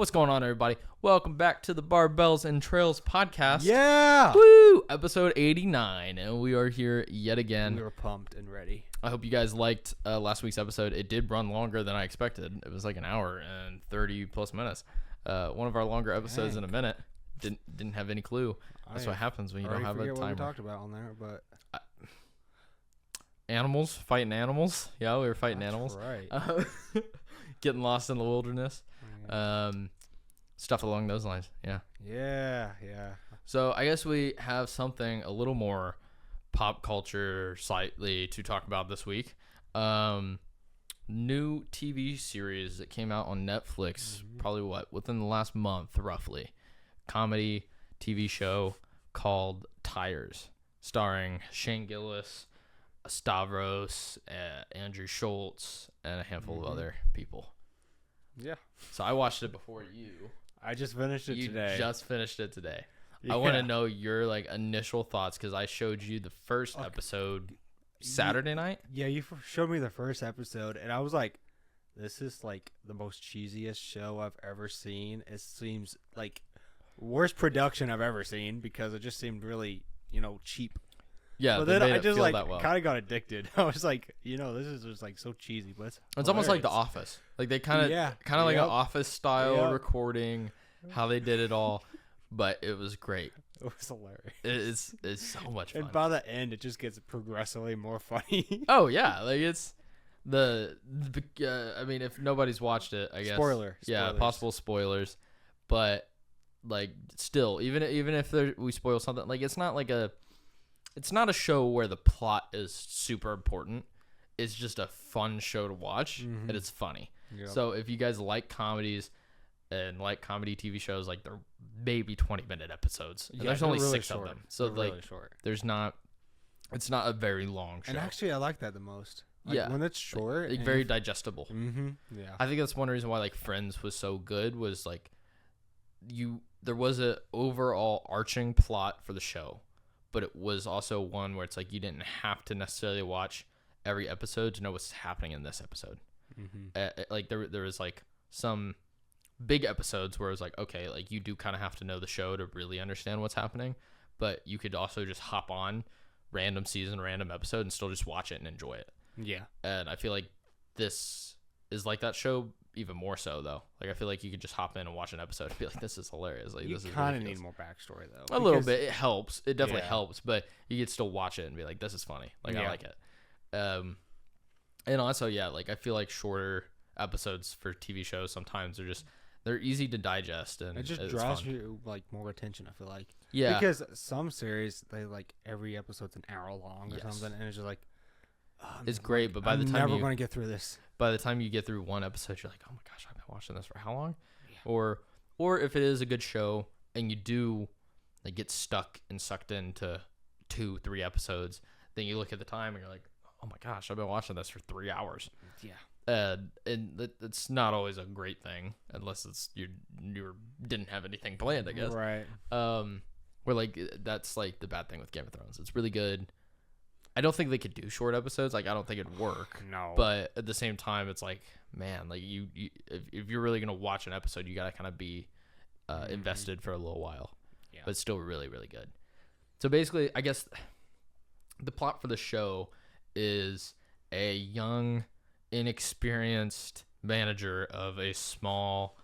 What's going on, everybody? Welcome back to the Barbells and Trails podcast. Yeah! Woo! Episode 89, and we are here yet again. We were pumped and ready. I hope you guys liked last week's episode. It did run longer than I expected. It was like an hour and 30 plus minutes. One of our longer episodes in a minute. Didn't have any clue. That's what happens when you don't have a timer. What we talked about on there, but animals, fighting animals. Yeah, we were fighting animals. Right. Getting lost in the wilderness. Stuff along those lines. Yeah. So I guess we have something a little more pop culture slightly to talk about this week. New TV series that came out on Netflix, probably within the last month, roughly. Comedy TV show called Tires, starring Shane Gillis, Stavros, Andrew Schultz, and a handful of other people. Yeah. So I watched it before you. I just finished it today. You just finished it today. Yeah. I want to know your initial thoughts because I showed you the first episode Saturday night. Yeah, you showed me the first episode, and I was like, this is the most cheesiest show I've ever seen. It seems like worst production I've ever seen because it just seemed really, cheap. Yeah, but then I just kind of got addicted. I was like, this is just so cheesy, but it's almost like The Office. They kind of like an Office style recording, how they did it all, but it was great. It was hilarious. It's so much fun. And by the end, it just gets progressively more funny. Oh yeah, it's the I mean, if nobody's watched it, I guess spoilers. Possible spoilers, but still, even if we spoil something, it's not a show where the plot is super important. It's just a fun show to watch, and it's funny. Yep. So if you guys like comedies and like comedy TV shows, they're maybe 20-minute episodes. And there's only really 6 of them. So really short. It's not a very long show. And actually, I like that the most. When it's short. Very digestible. Mm-hmm. Yeah. I think that's one reason why Friends was so good was there was a overall arching plot for the show. But it was also one where it's you didn't have to necessarily watch every episode to know what's happening in this episode. There was some big episodes where it was okay, you do kind of have to know the show to really understand what's happening, but you could also just hop on random season, random episode and still just watch it and enjoy it. Yeah. And I feel this is that show even more so though. I feel you could just hop in and watch an episode and be this is hilarious. You kind of need more backstory though. A little bit. It helps. It definitely helps, but you could still watch it and be this is funny. I like it. And also, I feel shorter episodes for TV shows sometimes they're easy to digest and it just draws you more attention. I feel because some series they every episode's an hour long or something, and it's just it's great, but by the time I'm never going to get through this. By the time you get through one episode, you're oh my gosh, I've been watching this for how long? Yeah. Or if it is a good show and you do get stuck and sucked into 2-3 episodes, then you look at the time and you're oh my gosh, I've been watching this for 3 hours. Yeah. And it's not always a great thing unless it's you didn't have anything planned, I guess. Right. Where that's the bad thing with Game of Thrones. It's really good. I don't think they could do short episodes. I don't think it'd work. No. But at the same time, it's man, you if you're really gonna watch an episode, you gotta kind of be invested for a little while. Yeah. But it's still really, really good. So basically, I guess the plot for the show is a young, inexperienced manager of a small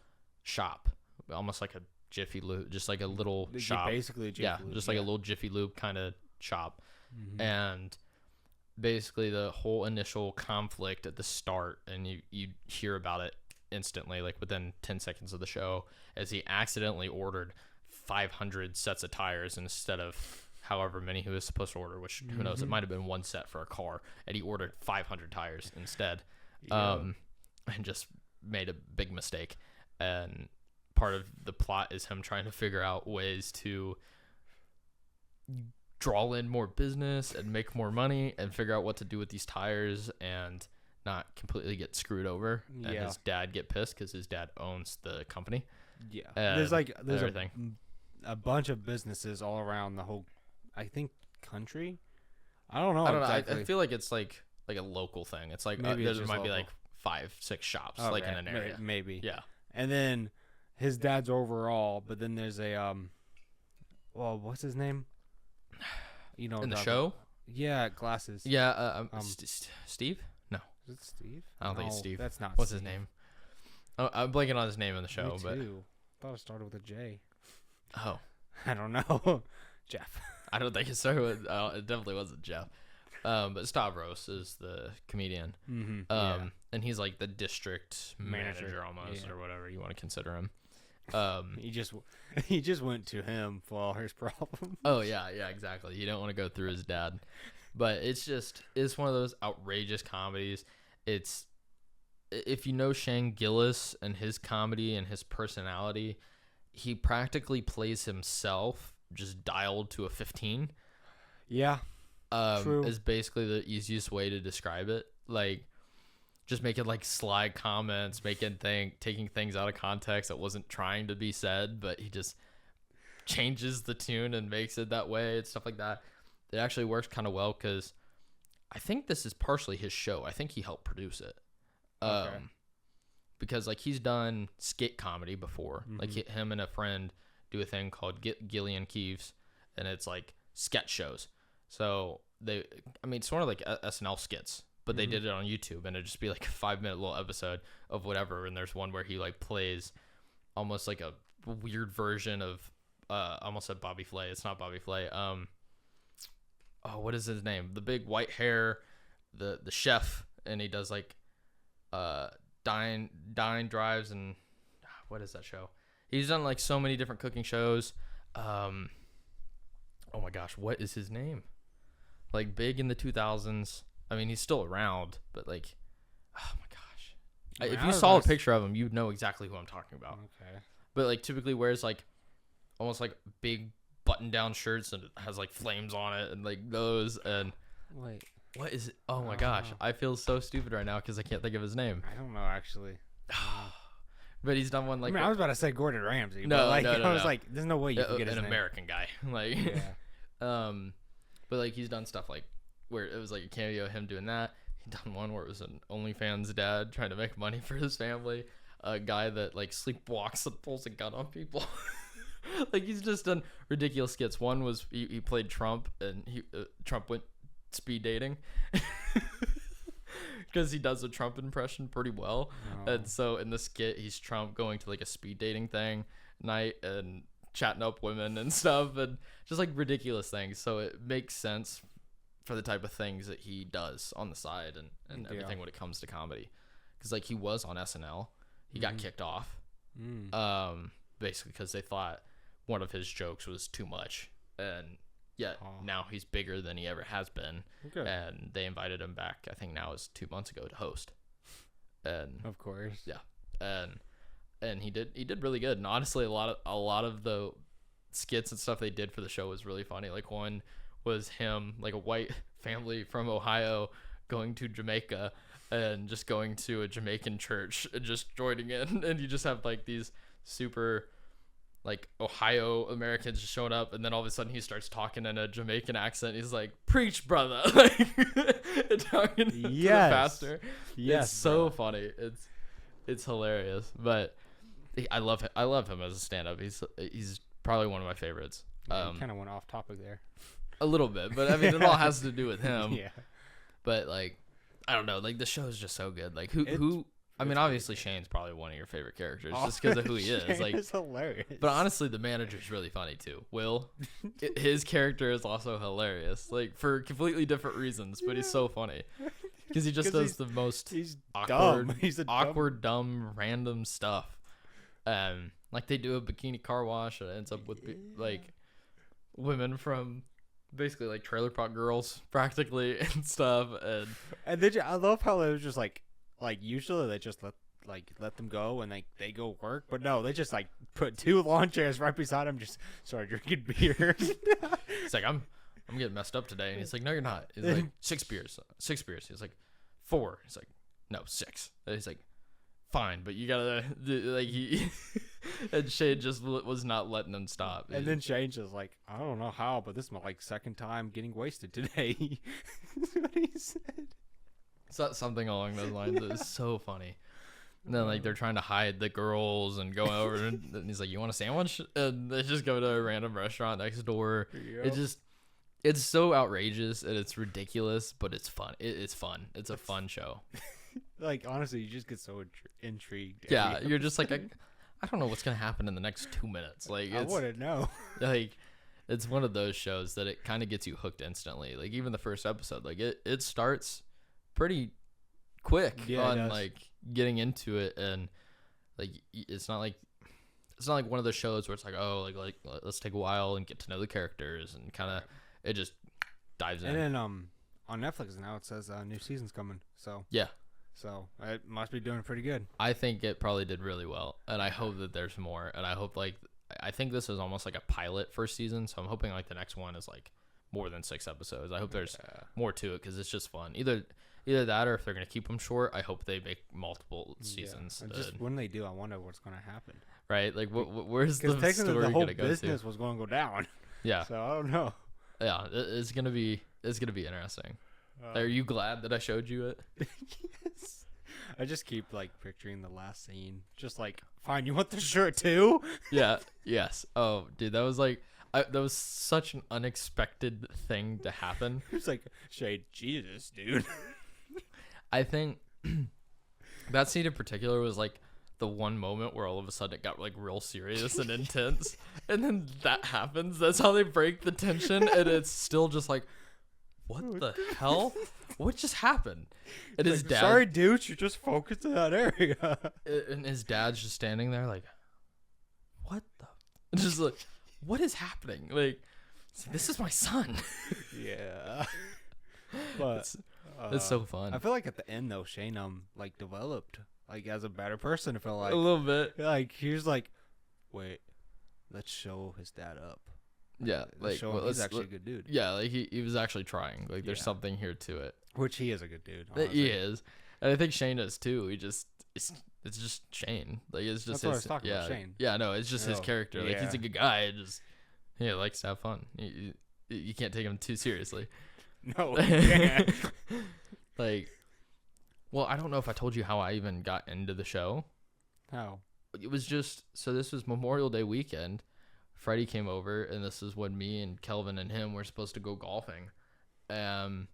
shop, almost like a Jiffy Lube, just a little shop. Basically, a Jiffy Lube. Just a little Jiffy Lube kind of shop. And basically the whole initial conflict at the start, and you hear about it instantly, within 10 seconds of the show, as he accidentally ordered 500 sets of tires instead of however many he was supposed to order, which who knows, it might have been one set for a car, and he ordered 500 tires instead. And just made a big mistake. And part of the plot is him trying to figure out ways to draw in more business and make more money and figure out what to do with these tires and not completely get screwed over and his dad get pissed because his dad owns the company. There's a bunch of businesses all around the whole country. I don't know. I feel it's a local thing. It's there might be 5-6 shops in an area. Maybe. Yeah. And then his dad's overall, but then there's a well, what's his name? You know, in the show. Yeah, glasses. Yeah, Steve? No. Is it Steve? I don't think it's Steve. That's not. What's Steve. his name? Oh, I'm blanking on his name in the show, Me but too. I thought it started with a J. oh, I don't know. Jeff. I don't think it started with. It definitely wasn't Jeff. But Stavros is the comedian. Mm-hmm. And he's like the district manager almost, or whatever you want to consider him. He just went to him for all his problems. Oh yeah, exactly. You don't want to go through his dad, but it's one of those outrageous comedies. It's, if you know Shane Gillis and his comedy and his personality, he practically plays himself, just dialed to a 15. Yeah. True. Is basically the easiest way to describe it. Like, just making like sly comments, taking things out of context that wasn't trying to be said, but he just changes the tune and makes it that way and stuff like that. It actually works kind of well because I think this is partially his show. I think he helped produce it. Okay. Because like he's done skit comedy before. Mm-hmm. Like him and a friend do a thing called Gillian Keeves, and it's like sketch shows. So it's sort of like SNL skits, but they did it on YouTube, and it'd just be like a 5-minute little episode of whatever. And there's one where he like plays almost like a weird version of I almost said Bobby Flay. It's not Bobby Flay. What is his name? The big white hair, the chef, and he does like dine drives, and what is that show? He's done like so many different cooking shows. Oh my gosh, what is his name? Like big in the 2000s. I mean, he's still around, but like, oh my gosh. If you saw a picture of him, you'd know exactly who I'm talking about. Okay. But like typically wears like almost like big button down shirts and it has like flames on it and like those. And wait, what is it? Oh my gosh. I feel so stupid right now because I can't think of his name. I don't know actually. But he's done one like. I mean, I was about to say Gordon Ramsay. No, but like, no, I was like, there's no way you can get his an name. American guy. Like, yeah. But like he's done stuff like where it was like a cameo of him doing that. He done one where it was an OnlyFans dad trying to make money for his family. A guy that like sleepwalks and pulls a gun on people. Like he's just done ridiculous skits. One was he played Trump, and Trump went speed dating because he does a Trump impression pretty well. Oh. And so in the skit, he's Trump going to like a speed dating thing night and chatting up women and stuff, and just like ridiculous things. So it makes sense for the type of things that he does on the side and everything when it comes to comedy. Because like he was on SNL, he got kicked off, basically because they thought one of his jokes was too much, and now he's bigger than he ever has been. Okay. And they invited him back. I think now is 2 months ago to host. And of course, and he did really good. And honestly, a lot of the skits and stuff they did for the show was really funny. Like one was him, like a white family from Ohio going to Jamaica and just going to a Jamaican church and just joining in, and you just have like these super like Ohio Americans just showing up, and then all of a sudden he starts talking in a Jamaican accent. He's like, "Preach, brother!" Like talking to the pastor. Yes, it's so funny. It's hilarious, but I love him as a stand-up. He's probably one of my favorites. You kind of went off topic there. A little bit, but I mean, it all has to do with him. Yeah. But like, I don't know. Like the show is just so good. Like who? I mean, obviously Shane's probably one of your favorite characters just because of who he is. Shane Like, is hilarious. But honestly, the manager's really funny too. Will, his character is also hilarious. Like for completely different reasons, but he's so funny because he just does the most awkward, dumb, random stuff. Like they do a bikini car wash and it ends up with like women from basically like trailer park girls practically and stuff. And then I love how it was just like usually they just let them go and they go work, but no, they just like put 2 lawn chairs right beside him, just start drinking beer. It's like I'm getting messed up today, and he's like, no, you're not. He's like 6 beers. He's like 4. He's like, no, 6. And he's like, fine, but you gotta like he. And Shane just was not letting him stop. And then Shane's just like, I don't know how, but this is my like 2nd time getting wasted today. That's what he said. Something along those lines. It was so funny. And then like they're trying to hide the girls and go over, and he's like, "You want a sandwich?" And they just go to a random restaurant next door. Yep. It's so outrageous and it's ridiculous, but it's fun. It's fun. It's a fun show. Like, honestly, you just get so intrigued. Yeah, you're just like, I don't know what's gonna happen in the next 2 minutes. Like, I wouldn't know. Like, it's one of those shows that it kind of gets you hooked instantly. Like, even the first episode, like it starts pretty quick on like getting into it, and like it's not like one of those shows where it's like, oh, like let's take a while and get to know the characters, and kind of it just dives in. And then on Netflix now it says new season's coming. So yeah. So it must be doing pretty good. I think it probably did really well, and I hope that there's more. And I hope I think this is almost like a pilot first season, so I'm hoping like the next one is like more than 6 episodes. I hope there's more to it because it's just fun. Either that, or if they're gonna keep them short, I hope they make multiple seasons. And just when they do, I wonder what's gonna happen. Right? Like, where's the story the whole gonna go business to? was going to go down. Yeah. So I don't know. Yeah, it's gonna be interesting. Are you glad that I showed you it? Yes. I just keep like picturing the last scene. Just like, fine, you want the shirt too? Yeah. Yes. Oh, dude, that was like, that was such an unexpected thing to happen. It's like, Shane, Jesus, dude. I think that scene in particular was like the one moment where all of a sudden it got like real serious and intense, and then that happens. That's how they break the tension, and it's still just like, what the hell? What just happened? And his dad. Sorry, dude, you just focused in that area. And his dad's just standing there like, what the? And just like, what is happening? Like, this is my son. Yeah. But it's so fun. I feel like at the end though, Shane like developed like as a better person. I feel like a little bit. Like he was like, wait, let's show his dad up. Yeah, like he's actually a good dude. Yeah, like he was actually trying. Like there's something here to it. Which he is a good dude. Honestly. He is, and I think Shane is too. It's just Shane. Like it's just that's what I was talking about, Shane. Yeah, no, it's just his character. Like he's a good guy. He likes to have fun. You can't take him too seriously. No, you can't. Like, well, I don't know if I told you how I even got into the show. How? It was just so this was Memorial Day weekend. Freddie came over, and this is when me and Kelvin and him were supposed to go golfing. I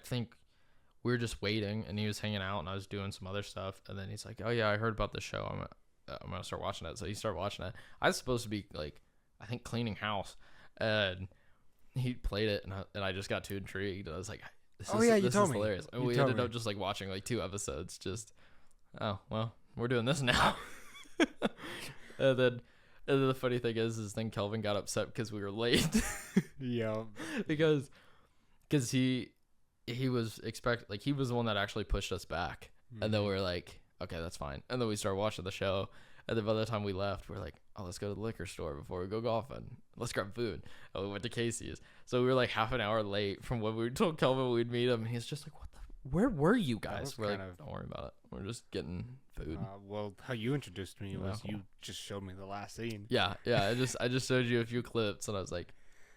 think we were just waiting, and he was hanging out, and I was doing some other stuff, and then he's like, "Oh yeah, I heard about this show. I'm gonna start watching it." So he started watching it. I was supposed to be like, I think cleaning house, and he played it, and I just got too intrigued. I was like, "This is hilarious." And we ended up just like watching like 2 episodes. Just, oh well, we're doing this now. and then the funny thing is then Kelvin got upset because we were late. Yeah. because he was he was the one that actually pushed us back. Mm-hmm. And then we were like, okay, that's fine. And then we started watching the show. And then by the time we left, we're like, oh, let's go to the liquor store before we go golfing. Let's grab food. And we went to Casey's. So we were like half an hour late from when we told Kelvin we'd meet him. And he's just like, where were you guys? We're like, don't worry about it. We're just getting food. Well, how you introduced me was you just showed me the last scene. Yeah. I just showed you a few clips, and I was like,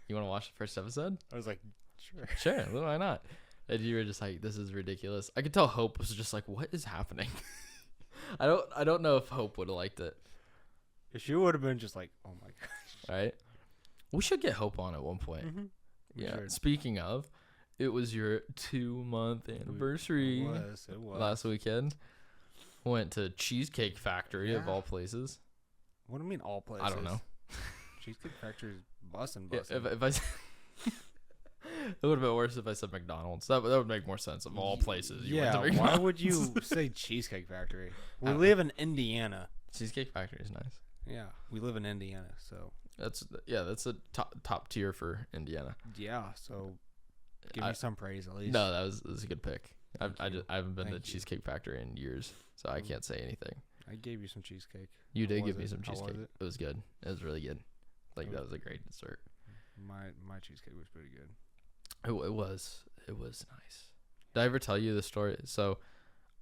you want to watch the first episode? I was like, sure. Why not? And you were just like, this is ridiculous. I could tell Hope was just like, what is happening? I don't know if Hope would have liked it. She would have been just like, oh my gosh. Right? We should get Hope on at one point. Mm-hmm. Yeah. Sure. Speaking of, it was your 2-month anniversary. It was. Last weekend. Went to Cheesecake Factory of all places. What do you mean all places? I don't know. Cheesecake Factory's bussin'. Yeah, if I it would have been worse if I said McDonald's. That would make more sense. Of all places, you went to McDonald's. Why would you say Cheesecake Factory? We live in Indiana. Cheesecake Factory is nice. Yeah, we live in Indiana, so that's a top tier for Indiana. Yeah, so give me some praise at least. No, that was a good pick. I haven't been to Cheesecake Factory in years, so I can't say anything. I gave you some cheesecake. You did give me some cheesecake. Was it was good. It was really good. That was a great dessert. My cheesecake was pretty good. It was nice. Did I ever tell you the story? So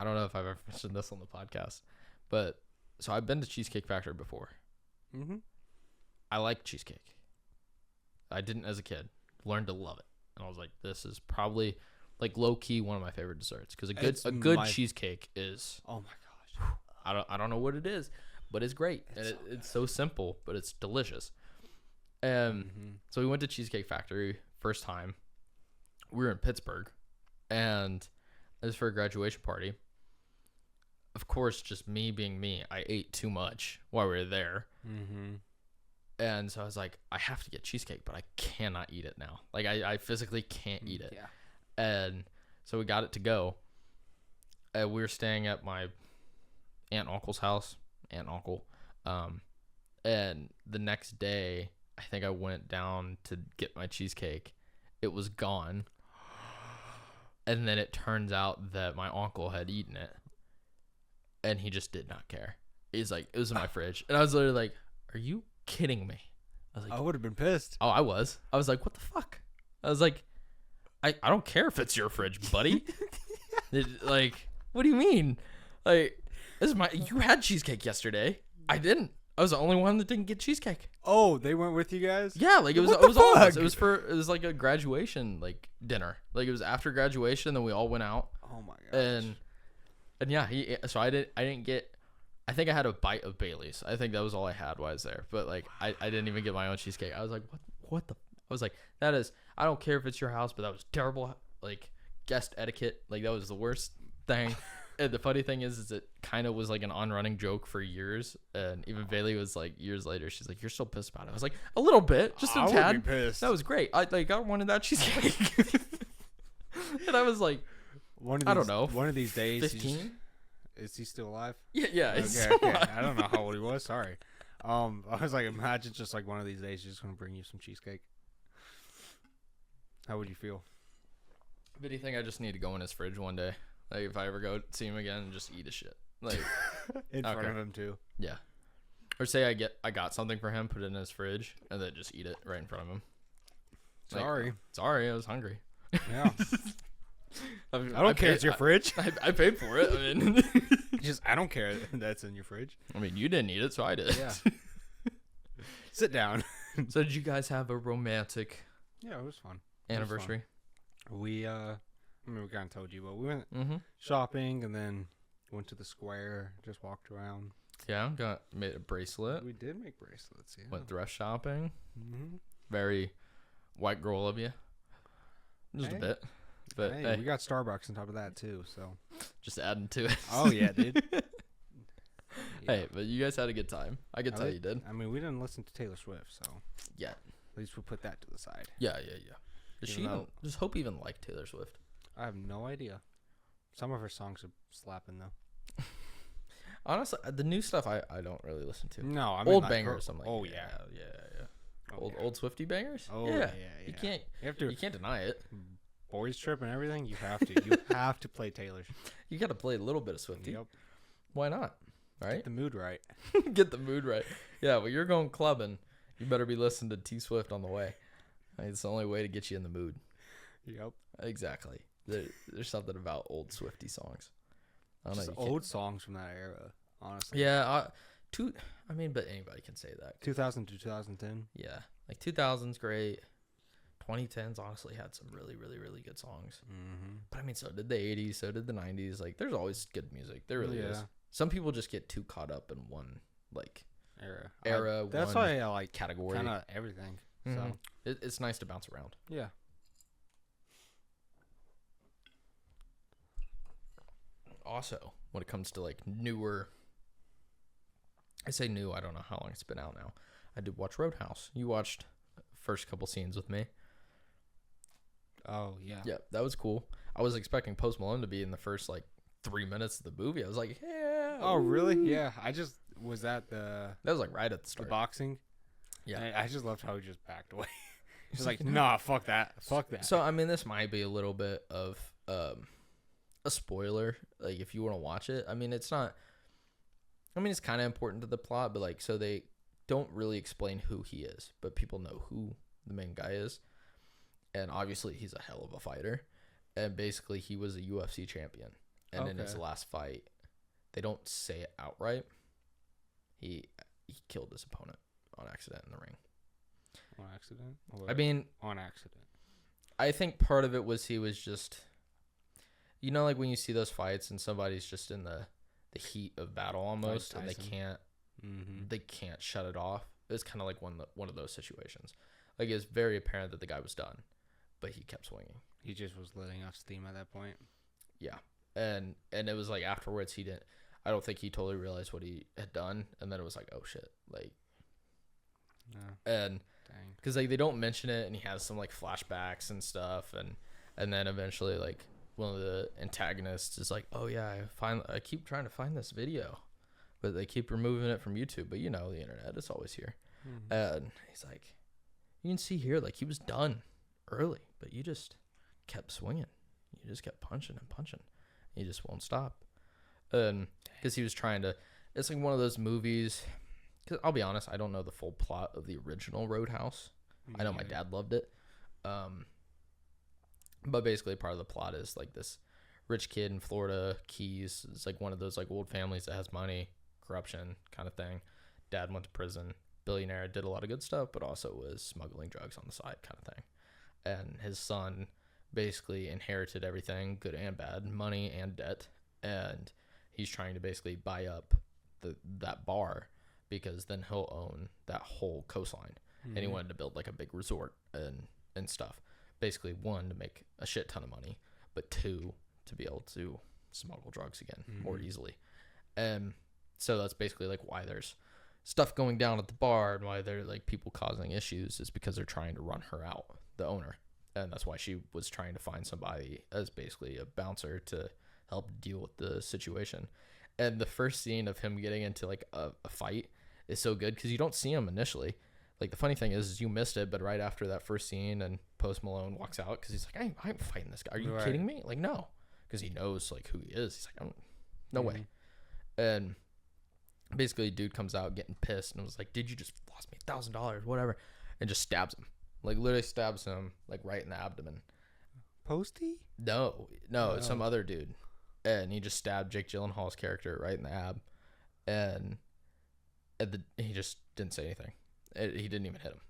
I don't know if I've ever mentioned this on the podcast, but so I've been to Cheesecake Factory before. Mm-hmm. I like cheesecake. I didn't as a kid. Learned to love it. And I was like, this is probably Like low key, one of my favorite desserts because It's a good my- cheesecake is. Oh my gosh. I don't know what it is, but it's great. It's so simple, but it's delicious. So we went to Cheesecake Factory first time. We were in Pittsburgh, and it was for a graduation party. Of course, just me being me, I ate too much while we were there. And so I was like, I have to get cheesecake, but I cannot eat it now. Like, I physically can't eat it. Yeah. And so we got it to go. We were staying at my aunt and uncle's house. Aunt and uncle. And the next day, I think I went down to get my cheesecake. It was gone. And then it turns out that my uncle had eaten it. And he just did not care. He's like, it was in my fridge. And I was literally like, are you kidding me? I was like, I would have been pissed. oh, I was like, what the fuck? I was like, I don't care if it's your fridge, buddy. Like, what do you mean? Like, this is you had cheesecake yesterday. I didn't. I was the only one that didn't get cheesecake. Oh, they went with you guys? Yeah, like it was What the all of us. fuck? It was like a graduation like dinner. Like it was after graduation, then we all went out. Oh my gosh. And yeah, so I didn't get. I think I had a bite of Bailey's. I think that was all I had while I was there. But like I didn't even get my own cheesecake. I was like, what the? I was like, that is. I don't care if it's your house, but that was terrible. Like guest etiquette. Like that was the worst thing. And the funny thing is it kind of was like an on-running joke for years. And even Bailey was like, years later, she's like, "You're still pissed about it." I was like, a little bit, just a I tad. would be pissed. That was great. I wanted that cheesecake. And I was like, I don't know. One of these days, 15. Is he still alive? Yeah. Okay. I don't know how old he was. Sorry. I was like, imagine just like one of these days, he's just gonna bring you some cheesecake. How would you feel? But do you think I just need to go in his fridge one day? Like if I ever go see him again and just eat his shit. Like In front Okay. of him too. yeah. Or say I got something for him, put it in his fridge, and then just eat it right in front of him. Like, sorry, I was hungry. Yeah. I don't care. It's your fridge. I paid for it. I mean, I don't care that's in your fridge. you didn't eat it, so I did. Yeah. Sit down. So did you guys have a romantic Yeah, it was fun. anniversary? We we kind of told you, but we went Mm-hmm. shopping and then went to the square. Just walked around. Yeah, made a bracelet. We did make bracelets. Yeah. Went thrift shopping. Mm-hmm. Very white girl of you. Just a Hey. bit. But Hey, we got Starbucks on top of that too. So. just adding to it. Oh yeah, dude. Hey, but you guys had a good time. I could tell you did. I mean, we didn't listen to Taylor Swift, so Yeah. at least we'll put that to the side. Yeah. Does Even she though- just hope even like Taylor Swift? I have no idea. Some of her songs are slapping though. Honestly, the new stuff I don't really listen to. No, I mean Old like bangers. her- I'm like, oh yeah. Oh, yeah. Old Swifty bangers. Oh yeah. yeah. You can't You you can't deny it. boys trip and everything. You have to. You have to play Taylor. You got to play a little bit of Swifty. Yep. Why not? Right? Get the mood right. Get the mood right. Yeah. Well, you're going clubbing. You better be listening to T Swift on the way. It's the only way to get you in the mood. Yep. Exactly. There's something about old Swifty songs. I don't Just know. old songs from that era, honestly. Yeah. But anybody can say that. 2000 to 2010. Yeah. Like 2000's great. 2010s honestly had some really, really, really good songs. Mm-hmm. But I mean, so did the 80s, so did the 90s. Like, there's always good music. There really is. Yeah. Some people just get too caught up in one, like, Era. That's one why I like category. kind of everything. Mhm. So It's nice to bounce around. yeah. Also, when it comes to, like, newer... I say new, I don't know how long it's been out now. I did watch Roadhouse. You watched first couple scenes with me. Oh yeah. Yeah, that was cool. I was expecting Post Malone to be in the first, like, 3 minutes of the movie. I was like, yeah. Oh really? ooh. Yeah. I just was that the That was, like, right at the start. boxing. Yeah. I just loved how he just backed away. He's like, nah, fuck that. Fuck that. So, I mean, this might be a little bit of a spoiler, like, if you want to watch it. I mean, it's not... I mean, it's kind of important to the plot, but, like, so they don't really explain who he is, but people know who the main guy is. And obviously, he's a hell of a fighter. And basically, he was a UFC champion. And in his Okay. last fight, they don't say it outright. He killed his opponent on accident in the ring. On accident? Or I mean, on accident. I think part of it was he was just you know, like when you see those fights and somebody's just in the heat of battle almost, and they can't shut it off. It's kind of like one of those situations. Like, it's very apparent that the guy was done, but he kept swinging. He just was letting off steam at that point. Yeah, and it was like afterwards I don't think he totally realized what he had done, and then it was like, oh shit, like, and because like they don't mention it, and he has some like flashbacks and stuff, and then eventually like one of the antagonists is like, oh yeah, I keep trying to find this video, but they keep removing it from YouTube. But you know, the internet, it's always here. And he's like, you can see here, like, he was done early, but you just kept swinging. You just kept punching and punching. You just won't stop. And because he was trying to, it's like one of those movies. Because I'll be honest, I don't know the full plot of the original Roadhouse. I know my dad loved it. But basically part of the plot is like this rich kid in Florida Keys. It's like one of those like old families that has money, corruption kind of thing. Dad went to prison, billionaire, did a lot of good stuff, but also was smuggling drugs on the side kind of thing. And his son basically inherited everything, good and bad, money and debt. And he's trying to basically buy up that bar, because then he'll own that whole coastline. And he wanted to build like a big resort and stuff. Basically, one, to make a shit ton of money, but two, to be able to smuggle drugs again more easily. And so that's basically like why there's stuff going down at the bar, and why they're like people causing issues is because they're trying to run her out, the owner. And that's why she was trying to find somebody as basically a bouncer to help deal with the situation. And the first scene of him getting into like a fight is so good because you don't see him initially. Like, the funny thing is you missed it, but right after that first scene, and Post Malone walks out because he's like, I ain't fighting this guy. Are you kidding me? Like, no. Because he knows like who he is. He's like, no way. And basically dude comes out getting pissed and was like, did you just lost me $1,000, whatever, and just stabs him. Like, literally stabs him like right in the abdomen. Posty? No, it's some other dude. And he just stabbed Jake Gyllenhaal's character right in the ab. And he just didn't say anything. He didn't even hit him.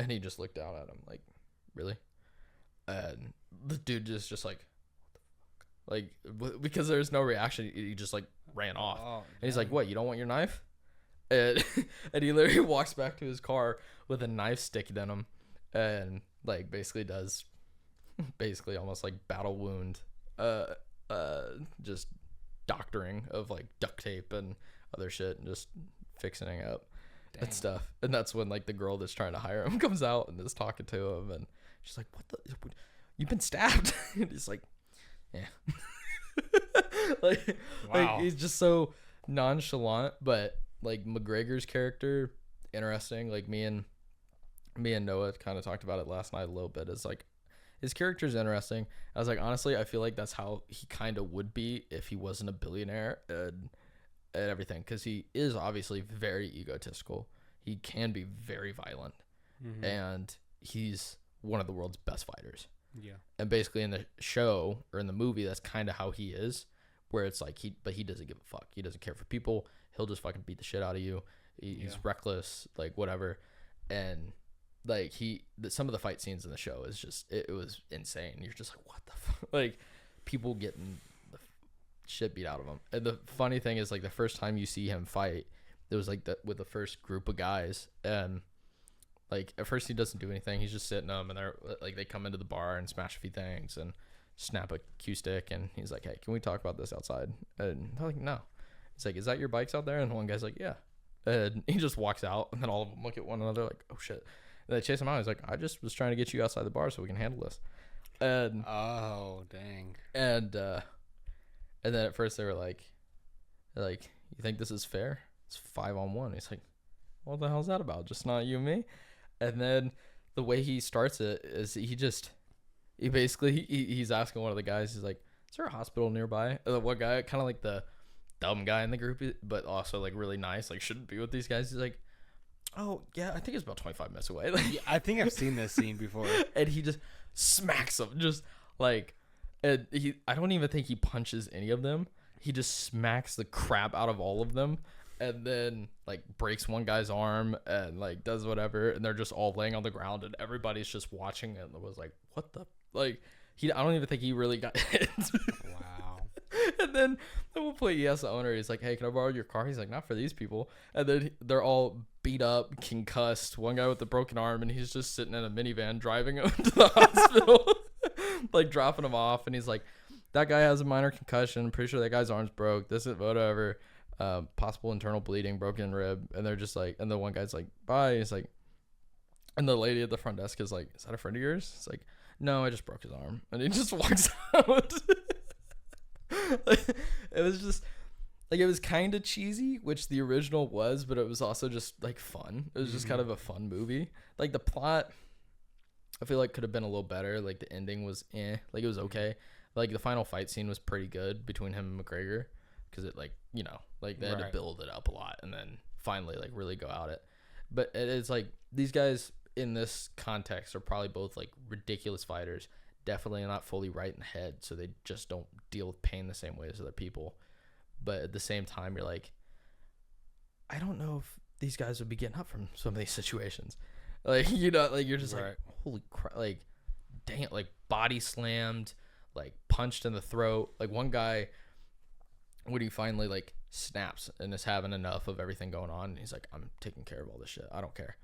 And he just looked down at him like, really? And the dude just like, what the fuck? Like, because there's no reaction, he just like ran off. And he's like, what, you don't want your knife? And he literally walks back to his car with a knife stick in him, and like basically does almost like battle wound just doctoring of like duct tape and other shit, and just fixing it up. Dang. And stuff. And that's when like the girl that's trying to hire him comes out and is talking to him, and she's like, you've been stabbed? And he's like, yeah. like he's just so nonchalant. But like McGregor's character, interesting. Like me and Noah kind of talked about it last night a little bit. Is like, his character's interesting. I was like, honestly, I feel like that's how he kind of would be if he wasn't a billionaire and everything, because he is obviously very egotistical. He can be very violent, and he's one of the world's best fighters. Yeah. And basically in the show or in the movie, that's kind of how he is, where it's like he doesn't give a fuck. He doesn't care for people. He'll just fucking beat the shit out of you. He's reckless, like whatever. And like some of the fight scenes in the show is just, it was insane. You're just like, what the fuck? Like, people getting the shit beat out of him. And the funny thing is, like, the first time you see him fight, it was like with the first group of guys, and like at first he doesn't do anything. He's just sitting them, and they're like, they come into the bar and smash a few things and snap a cue stick, and he's like, hey, can we talk about this outside? And they're like, no. He's like, is that your bikes out there? And one guy's like, yeah. And he just walks out, and then all of them look at one another like, oh shit. And they chase him out. He's like, I just was trying to get you outside the bar so we can handle this. And oh dang. And then at first they were like, you think this is fair? It's 5-on-1. He's like, what the hell's that about? Just not you and me? And then the way he starts it is he's asking one of the guys, he's like, is there a hospital nearby? And the one guy, kind of like the dumb guy in the group, but also like really nice, like shouldn't be with these guys. He's like, oh yeah, I think it's about 25 minutes away. Like, yeah, I think I've seen this scene before. And he just smacks them, just like, and I don't even think he punches any of them. He just smacks the crap out of all of them, and then like breaks one guy's arm and like does whatever, and they're just all laying on the ground, and everybody's just watching it and was like, what the, like, I don't even think he really got hit. Wow. then at one point he asks the owner, he's like, hey, can I borrow your car? He's like, not for these people. And then they're all beat up, concussed, one guy with a broken arm, and he's just sitting in a minivan driving him to the hospital, like dropping him off. And he's like, that guy has a minor concussion. I'm pretty sure that guy's arm's broke. This is whatever. Possible internal bleeding, broken rib. And they're just like, and the one guy's like, bye. He's like, and the lady at the front desk is like, is that a friend of yours? It's like, no, I just broke his arm. And he just walks out. Like, it was just, like, it was kind of cheesy, which the original was, but it was also just, like, fun. It was just kind of a fun movie. Like, the plot, I feel like could have been a little better. Like, the ending was like, it was okay. Like, the final fight scene was pretty good between him and McGregor, because it, like, you know, like, they had to build it up a lot and then finally, like, really go at it. But it's like, these guys in this context are probably both, like, ridiculous fighters, definitely not fully right in the head, so they just don't deal with pain the same way as other people. But at the same time, you're like, I don't know if these guys would be getting up from some of these situations. Like, you know, like, you're just like, holy crap, like, damn, like, body slammed, like, punched in the throat. Like, one guy, when he finally, like, snaps and is having enough of everything going on, he's like, I'm taking care of all this shit. I don't care.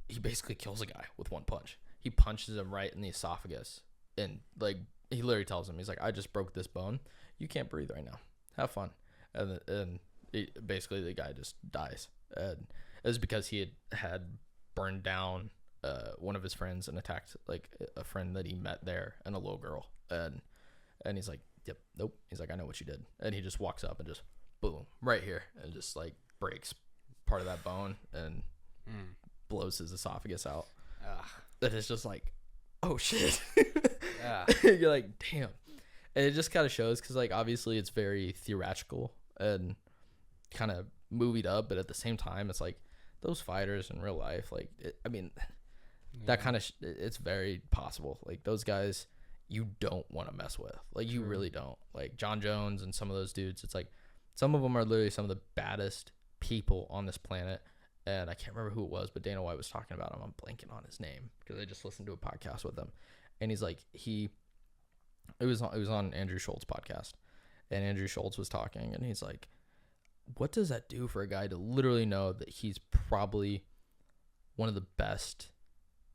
He basically kills a guy with one punch. He punches him right in the esophagus. And, like, he literally tells him, he's like, I just broke this bone. You can't breathe right now. Have fun. And basically the guy just dies. And it was because he had burned down one of his friends and attacked, like, a friend that he met there and a little girl. And he's like, yep, nope. He's like, I know what you did. And he just walks up and just, boom, right here. And just, like, breaks part of that bone and blows his esophagus out. And it's just like, oh, shit. You're like, damn. And it just kind of shows because, like, obviously it's very theatrical and kind of movied up, but at the same time it's like those fighters in real life, like, that kind of it's very possible. Like, those guys you don't want to mess with. Like, you really don't. Like, John Jones and some of those dudes, it's like some of them are literally some of the baddest people on this planet. And I can't remember who it was, but Dana White was talking about him. I'm blanking on his name because I just listened to a podcast with him. And he's like, it was on Andrew Schultz's podcast, and Andrew Schultz was talking, and he's like, what does that do for a guy to literally know that he's probably one of the best,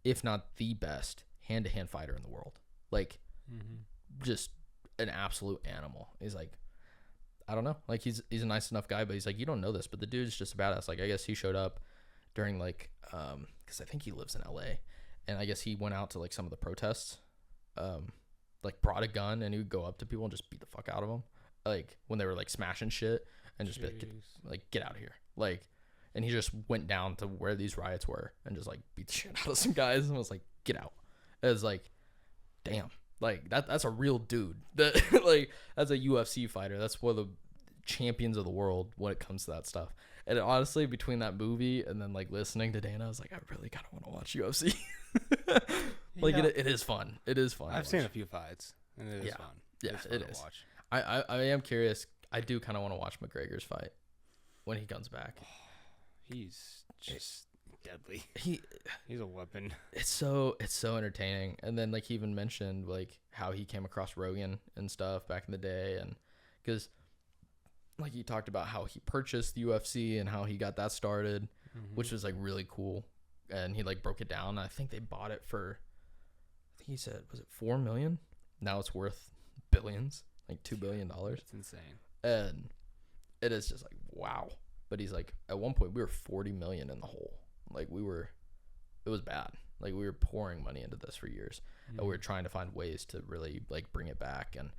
if not the best, hand-to-hand fighter in the world? Like, just an absolute animal. He's like, I don't know. Like, he's a nice enough guy, but he's like, you don't know this, but the dude's just a badass. Like, I guess he showed up during, like, because I think he lives in LA, and I guess he went out to, like, some of the protests, like, brought a gun, and he would go up to people and just beat the fuck out of them, like, when they were, like, smashing shit, and just be like, get out of here. Like, and he just went down to where these riots were and just, like, beat the shit out of some guys and was like, get out. It was like, damn. Like, that's a real dude. That, like, as a UFC fighter, that's one of the champions of the world when it comes to that stuff. And honestly, between that movie and then, like, listening to Dana, I was like, I really kind of want to watch UFC. Like, it is fun. It is fun. I've seen a few fights, and it is fun. Yeah, it is. Watch. I am curious. I do kind of want to watch McGregor's fight when he comes back. He's just deadly. He's a weapon. It's so entertaining. And then, like, he even mentioned, like, how he came across Rogan and stuff back in the day, and because, like, he talked about how he purchased the UFC and how he got that started, which was, like, really cool. And he, like, broke it down. I think they bought it for, I think he said, was it $4 million? Now it's worth billions, like $2 billion. It's insane. And it is just like, wow. But he's like, at one point we were 40 million in the hole. Like, it was bad. Like, we were pouring money into this for years, and we were trying to find ways to really, like, bring it back. And,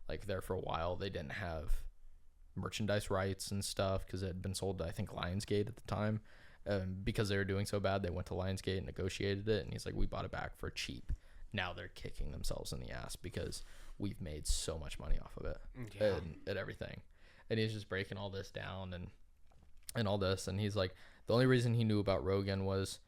like, there for a while they didn't have merchandise rights and stuff because it had been sold to, I think, Lionsgate at the time. Because they were doing so bad, they went to Lionsgate and negotiated it, and he's like, we bought it back for cheap. Now they're kicking themselves in the ass because we've made so much money off of it and everything. And he's just breaking all this down and all this. And he's like, the only reason he knew about Rogan was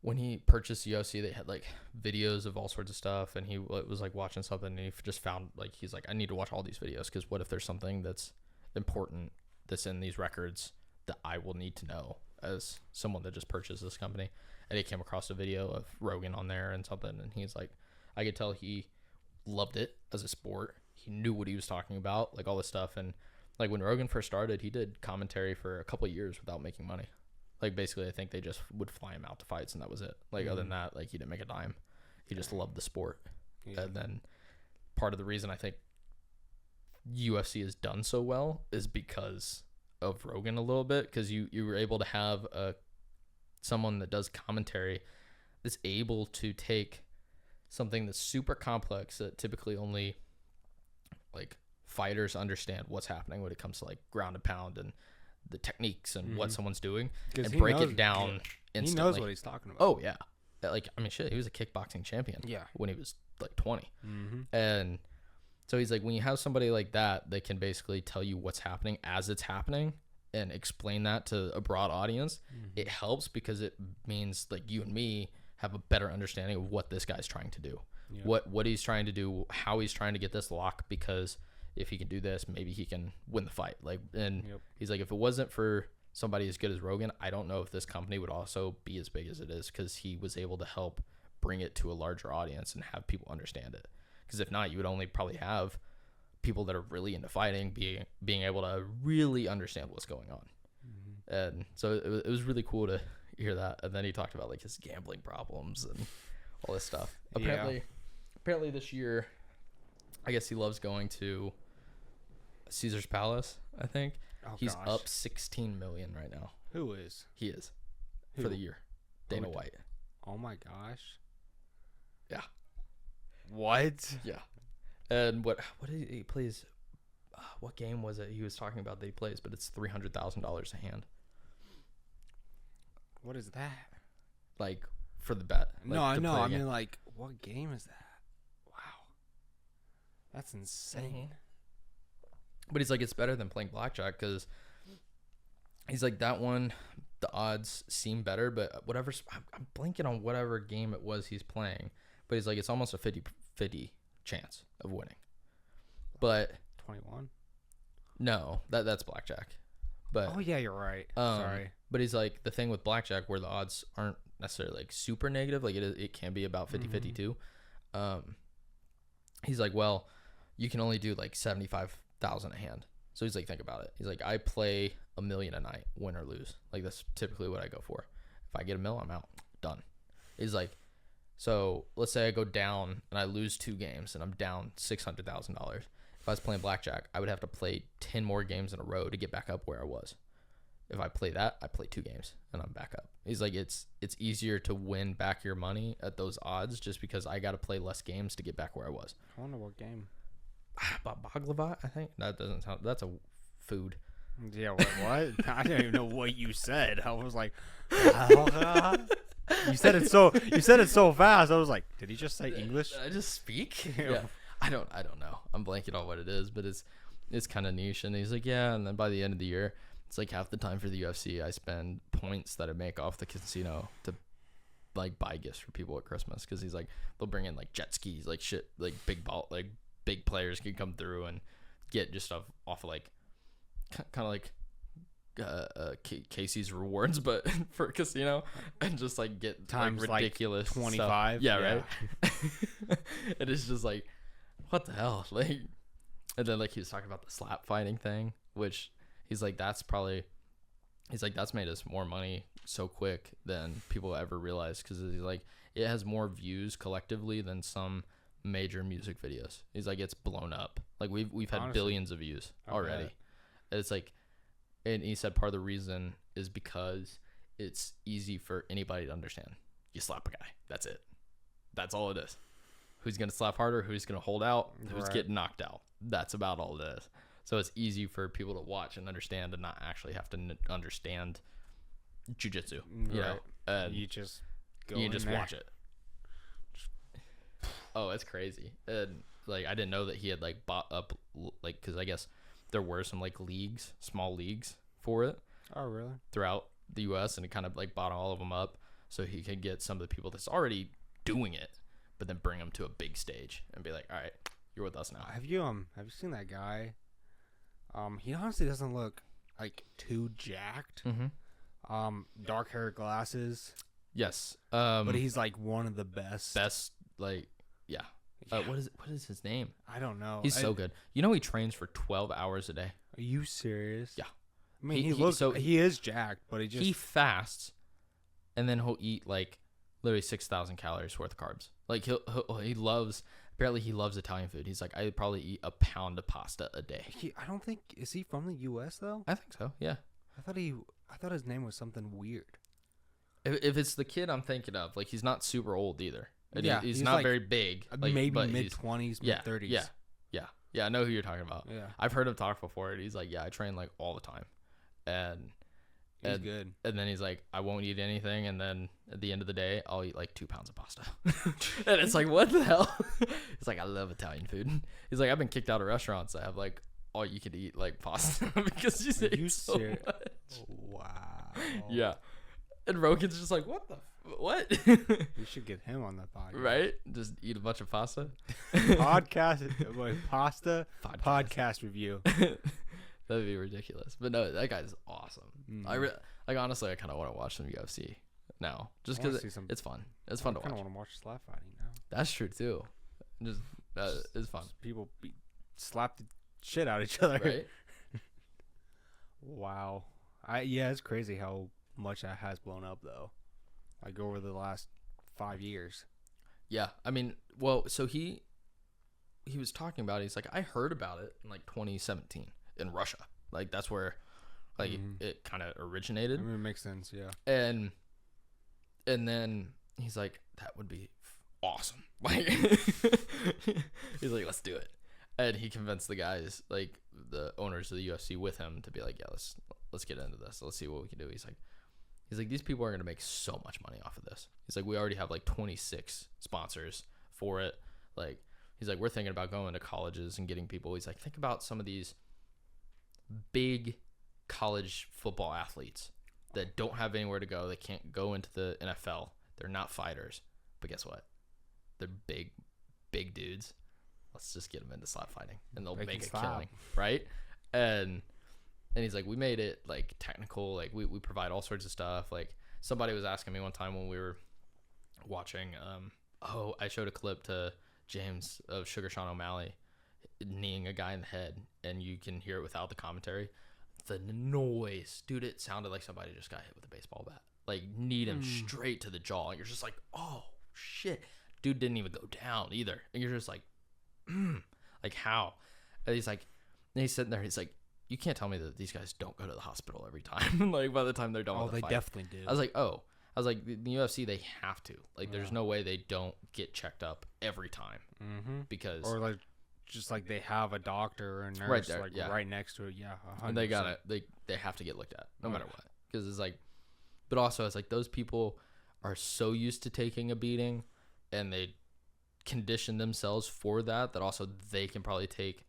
when he purchased UFC, they had, like, videos of all sorts of stuff, and he was, like, watching something, and he just found, like, he's like, I need to watch all these videos because what if there's something that's important that's in these records that I will need to know as someone that just purchased this company. And he came across a video of Rogan on there and something, and he's like, I could tell he loved it as a sport. he knew what he was talking about, like all this stuff. And like when Rogan first started, he did commentary for a couple of years without making money. Like basically, I think they just would fly him out to fights and that was it. Like other than that, like he didn't make a dime. He just loved the sport. Yeah. And then part of the reason I think UFC has done so well is because of Rogan a little bit, because you were able to have someone that does commentary that's able to take something that's super complex that typically only like fighters understand what's happening when it comes to like ground and pound and the techniques and what someone's doing, and break it down instantly. He knows what he's talking about. Oh yeah, like I mean shit, he was a kickboxing champion when he was like 20. And so he's like, when you have somebody like that can basically tell you what's happening as it's happening and explain that to a broad audience, it helps because it means like you and me have a better understanding of what this guy's trying to do, what he's trying to do, how he's trying to get this lock, because if he can do this, maybe he can win the fight. Like, and he's like, if it wasn't for somebody as good as Rogan, I don't know if this company would also be as big as it is, because he was able to help bring it to a larger audience and have people understand it. Because if not, you would only probably have people that are really into fighting being able to really understand what's going on. And so it was really cool to hear that. And then he talked about like his gambling problems and all this stuff. Apparently this year, I guess he loves going to Caesar's Palace, I think. He's up 16 million right now. Who is? He is. For the year. Dana White. Oh my gosh. Yeah. What? Yeah. And what did he plays? What game was it he was talking about that he plays? But it's $300,000 a hand. What is that? Like for the bet? No, I know. I mean, like, what game is that? Wow, that's insane. But he's like, it's better than playing blackjack, because he's like, that one, the odds seem better, but whatever. I'm blanking on whatever game it was he's playing. But he's like, it's almost a 50-50 chance of winning. But 21? No, that's blackjack. But oh yeah, you're right. Sorry. But he's like, the thing with blackjack where the odds aren't necessarily like super negative, like it can be about 50-50 too. He's like, well, you can only do like 75,000 a hand. So he's like, think about it. He's like, I play $1 million a night, win or lose. Like that's typically what I go for. If I get $1 million, I'm out. Done. He's like, so let's say I go down and I lose 2 games and I'm down $600,000. If I was playing blackjack, I would have to play 10 more games in a row to get back up where I was. If I play that, I play 2 games and I'm back up. He's like, it's easier to win back your money at those odds just because I got to play less games to get back where I was. I wonder what game. Baklava, I think. That doesn't sound. That's a food. Yeah, what? I didn't even know what you said. I was like, you said it so fast. I was like, did he just say English? Did I just speak? Yeah. I don't know. I'm blanking on what it is, but it's kind of niche. And he's like, yeah. And then by the end of the year, it's like half the time for the UFC, I spend points that I make off the casino to like buy gifts for people at Christmas. Because he's like, they'll bring in like jet skis, like shit, like big players can come through and get just stuff off of like kind of like Casey's rewards, but for a casino, and just like get times like ridiculous like 25. Yeah, right. It is just like, what the hell? Like, and then like he was talking about the slap fighting thing, which he's like, that's made us more money so quick than people ever realize, because he's like, it has more views collectively than some major music videos. He's like, it's blown up. Like we've had billions of views already. It's like, and he said part of the reason is because it's easy for anybody to understand. You slap a guy, that's it. That's all it is. Who's gonna slap harder? Who's gonna hold out? Who's getting knocked out? That's about all it is. So it's easy for people to watch and understand, and not actually have to understand jiu-jitsu. You know, and you just watch it. Oh, it's crazy. And like, I didn't know that he had like bought up, like, because I guess there were some like leagues, small leagues for it. Oh, really? Throughout the U.S., and he kind of like bought all of them up so he could get some of the people that's already doing it, but then bring them to a big stage and be like, all right, you're with us now. Have you seen that guy? He honestly doesn't look like too jacked. Dark hair, glasses. Yes. But he's like one of the best. Like, yeah. What is his name? I don't know. He's so good. You know he trains for 12 hours a day. Are you serious? Yeah. I mean, he is jacked, but he fasts, and then he'll eat like literally 6,000 calories worth of carbs. Like he loves Italian food. He's like, I'd probably eat a pound of pasta a day. I don't think, is he from the U.S. though? I think so. Yeah. I thought his name was something weird. If it's the kid I'm thinking of, like he's not super old either. Yeah, he's not like, very big. Like, maybe mid-20s, mid-30s. Yeah. I know who you're talking about. Yeah. I've heard him talk before, and he's like, yeah, I train like all the time, and he's good. And then he's like, I won't eat anything, and then at the end of the day, I'll eat like 2 pounds of pasta. And it's like, what the hell? It's like, I love Italian food. He's like, I've been kicked out of restaurants that have like all you could eat like pasta because you eat so much. Wow. Yeah. And Rogan's just like, what? We should get him on the podcast. Right? Just eat a bunch of pasta. Pasta podcast review. That'd be ridiculous. But no, that guy's awesome. Honestly, I kind of want to watch some UFC now, just because it's fun. It's fun to watch. I kind of want to watch slap fighting now. That's true too. Just it's fun. People slap the shit out of each other. Right? Wow. It's crazy how much that has blown up though. Like over the last 5 years. Yeah, I mean, well, so he was talking about it. He's like, I heard about it in like 2017 in Russia. Like that's where like it kind of originated. I mean, it makes sense, yeah. And then he's like, that would be awesome. Like he's like, let's do it. And he convinced the guys, like the owners of the UFC with him to be like, yeah, let's get into this. Let's see what we can do. He's like, these people are going to make so much money off of this. He's like, we already have like 26 sponsors for it. Like, he's like, we're thinking about going to colleges and getting people. He's like, think about some of these big college football athletes that don't have anywhere to go. They can't go into the NFL. They're not fighters. But guess what? They're big dudes. Let's just get them into slap fighting and they'll make a killing. Right? And he's like, we made it like technical. Like we provide all sorts of stuff. Like somebody was asking me one time when we were watching, I showed a clip to James of Sugar Sean O'Malley kneeing a guy in the head, and you can hear it without the commentary. The noise, dude, it sounded like somebody just got hit with a baseball bat. Like kneed him straight to the jaw. And you're just like, oh shit. Dude didn't even go down either. And you're just like, like how? And he's like, and he's sitting there, he's like, you can't tell me that these guys don't go to the hospital every time. Like by the time they're done with the fight. Definitely do. I was like, the UFC, they have to. Like, there's no way they don't get checked up every time. Because or like, just like they have a doctor or a nurse right there, right next to it. Yeah, 100%. And they got it. They have to get looked at no matter what. Because it's like, but also it's like those people are so used to taking a beating, and they condition themselves for that also they can probably take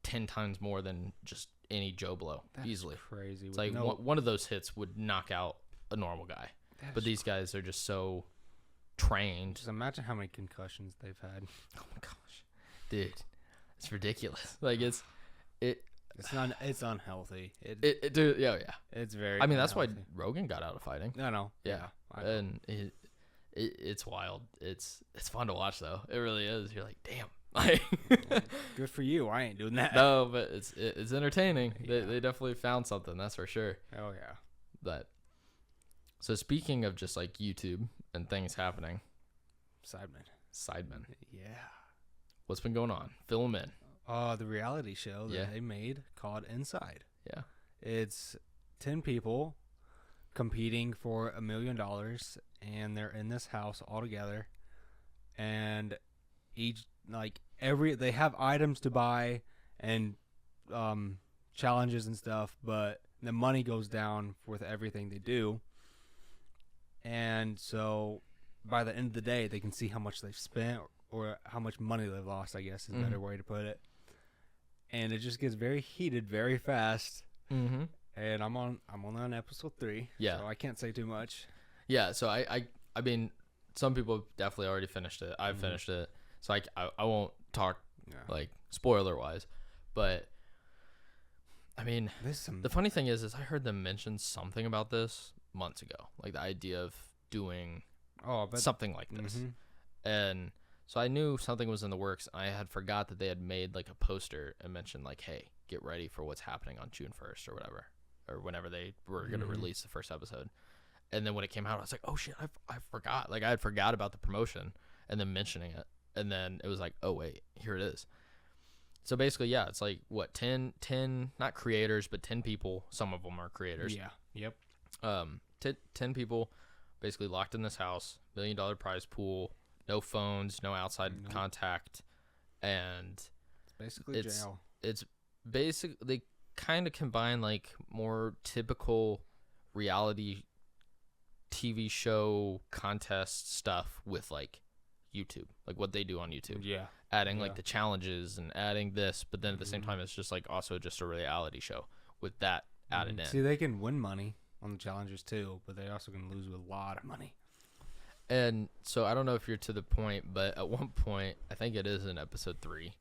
10 times more than just any Joe Blow. That's easily. Crazy. It's like one of those hits would knock out a normal guy. But these guys are just so trained. Just imagine how many concussions they've had. Oh my gosh, dude, it's ridiculous. Like it's unhealthy. Dude, yeah. It's very. I mean, that's why Rogan got out of fighting. No. Yeah. And it's wild. It's fun to watch though. It really is. You're like, damn. Like, good for you. I ain't doing that. No, but it's entertaining. Yeah. They definitely found something. That's for sure. Oh yeah. But so speaking of just like YouTube and things happening, Sidemen. Yeah. What's been going on? Fill them in. The reality show that they made called Inside. Yeah. It's 10 people competing for $1 million, and they're in this house all together, and they have items to buy and challenges and stuff, but the money goes down with everything they do. And so by the end of the day, they can see how much they've spent or how much money they've lost, I guess is a better way to put it. And it just gets very heated very fast. Mm-hmm. And I'm on episode 3. Yeah. So I can't say too much. Yeah. So I mean, some people have definitely already finished it. I've finished it. So I won't talk like spoiler wise, but I mean, the funny thing is I heard them mention something about this months ago, like the idea of doing something like this. And So I knew something was in the works. I had forgot that they had made like a poster and mentioned like, hey, get ready for what's happening on June 1st or whatever, or whenever they were going to release the first episode. And then when it came out, I was like, oh shit, I forgot. Like I had forgot about the promotion and then mentioning it. And then it was like, oh wait, here it is. So basically, yeah, it's like what, 10, not creators, but 10 people. Some of them are creators. Yeah. Yep. 10 people basically locked in this house, $1 million prize pool, no phones, no outside contact. And basically jail. It's basically, they kind of combine like more typical reality TV show contest stuff with like YouTube, like what they do on YouTube. Yeah. Adding like the challenges and adding this, but then at the same time, it's just like also just a reality show with that added in. See, they can win money on the challenges too, but they also can lose a lot of money. And so I don't know if you're to the point, but at one point, I think it is in episode 3,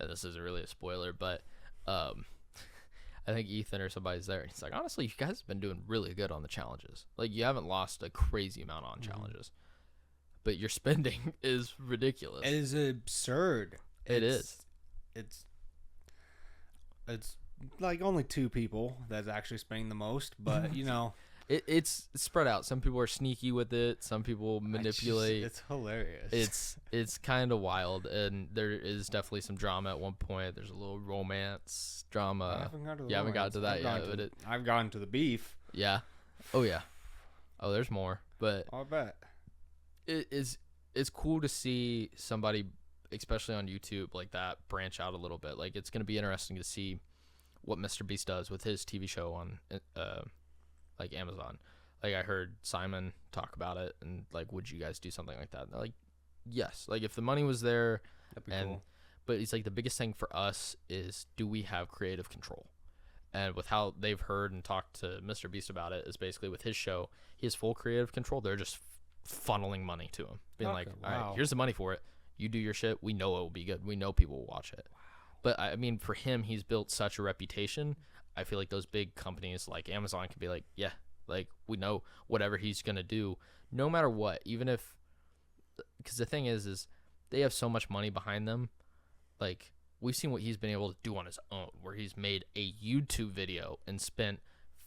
and this isn't really a spoiler, but I think Ethan or somebody's there, and he's like, honestly, you guys have been doing really good on the challenges. Like, you haven't lost a crazy amount on challenges, but your spending is ridiculous. It is absurd. It's like only 2 people that's actually spending the most, but you know. It's spread out. Some people are sneaky with it. Some people manipulate. It's hilarious. It's kind of wild, and there is definitely some drama at one point. There's a little romance drama. I haven't gotten to that yet. I've gotten to the beef. Yeah. Oh yeah. Oh, there's more, but I bet it's cool to see somebody, especially on YouTube, like that branch out a little bit. Like it's gonna be interesting to see what Mr. Beast does with his TV show on like Amazon. Like I heard Simon talk about it, and like, would you guys do something like that? And they're like, yes. Like if the money was there, that'd be cool. But it's like the biggest thing for us is, do we have creative control? And with how they've heard and talked to Mr. Beast about it, is basically with his show, he has full creative control. They're just funneling money to him, being like, all right, here's the money for it. You do your shit. We know it will be good. We know people will watch it. Wow. But I mean, for him, he's built such a reputation. I feel like those big companies like Amazon can be like, yeah, like we know whatever he's going to do, no matter what, even if, because the thing is they have so much money behind them. Like we've seen what he's been able to do on his own, where he's made a YouTube video and spent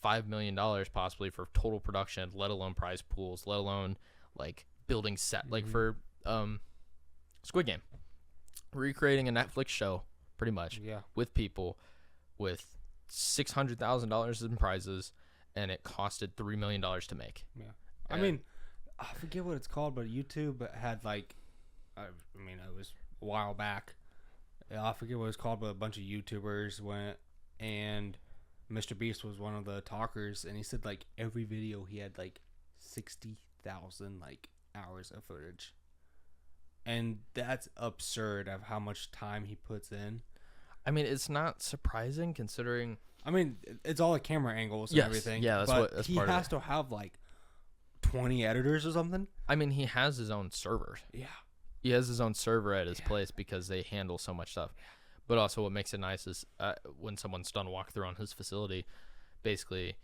$5 million possibly for total production, let alone prize pools, let alone like building set, like for Squid Game, recreating a Netflix show pretty much with people with $600,000 in prizes, and it costed $3 million to make. Yeah, I mean, I forget what it's called, but YouTube had like, I mean, it was a while back. I forget what it's called, but a bunch of YouTubers went, and Mr. Beast was one of the talkers, and he said like every video he had like 60,000 like hours of footage, and that's absurd of how much time he puts in. I mean, it's not surprising considering. I mean, it's all the camera angles and everything. Yeah, that's part of it. He has to have like 20 editors or something. I mean, he has his own server. Yeah. He has his own server at his place because they handle so much stuff. But also what makes it nice is when someone's done a walkthrough on his facility, basically,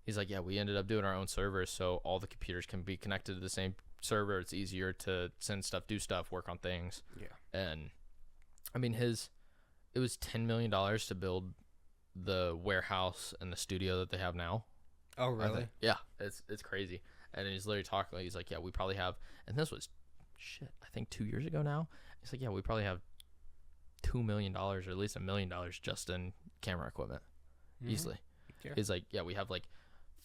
he's like, yeah, we ended up doing our own servers so all the computers can be connected to the same server. It's easier to send stuff, do stuff, work on things. Yeah. And, I mean, it was $10 million to build the warehouse and the studio that they have now. Oh, really? Yeah, it's crazy. And he's literally talking. He's like, yeah, we probably have, and this was, I think 2 years ago now. He's like, yeah, we probably have $2 million or at least $1 million just in camera equipment, easily. Yeah. He's like, yeah, we have like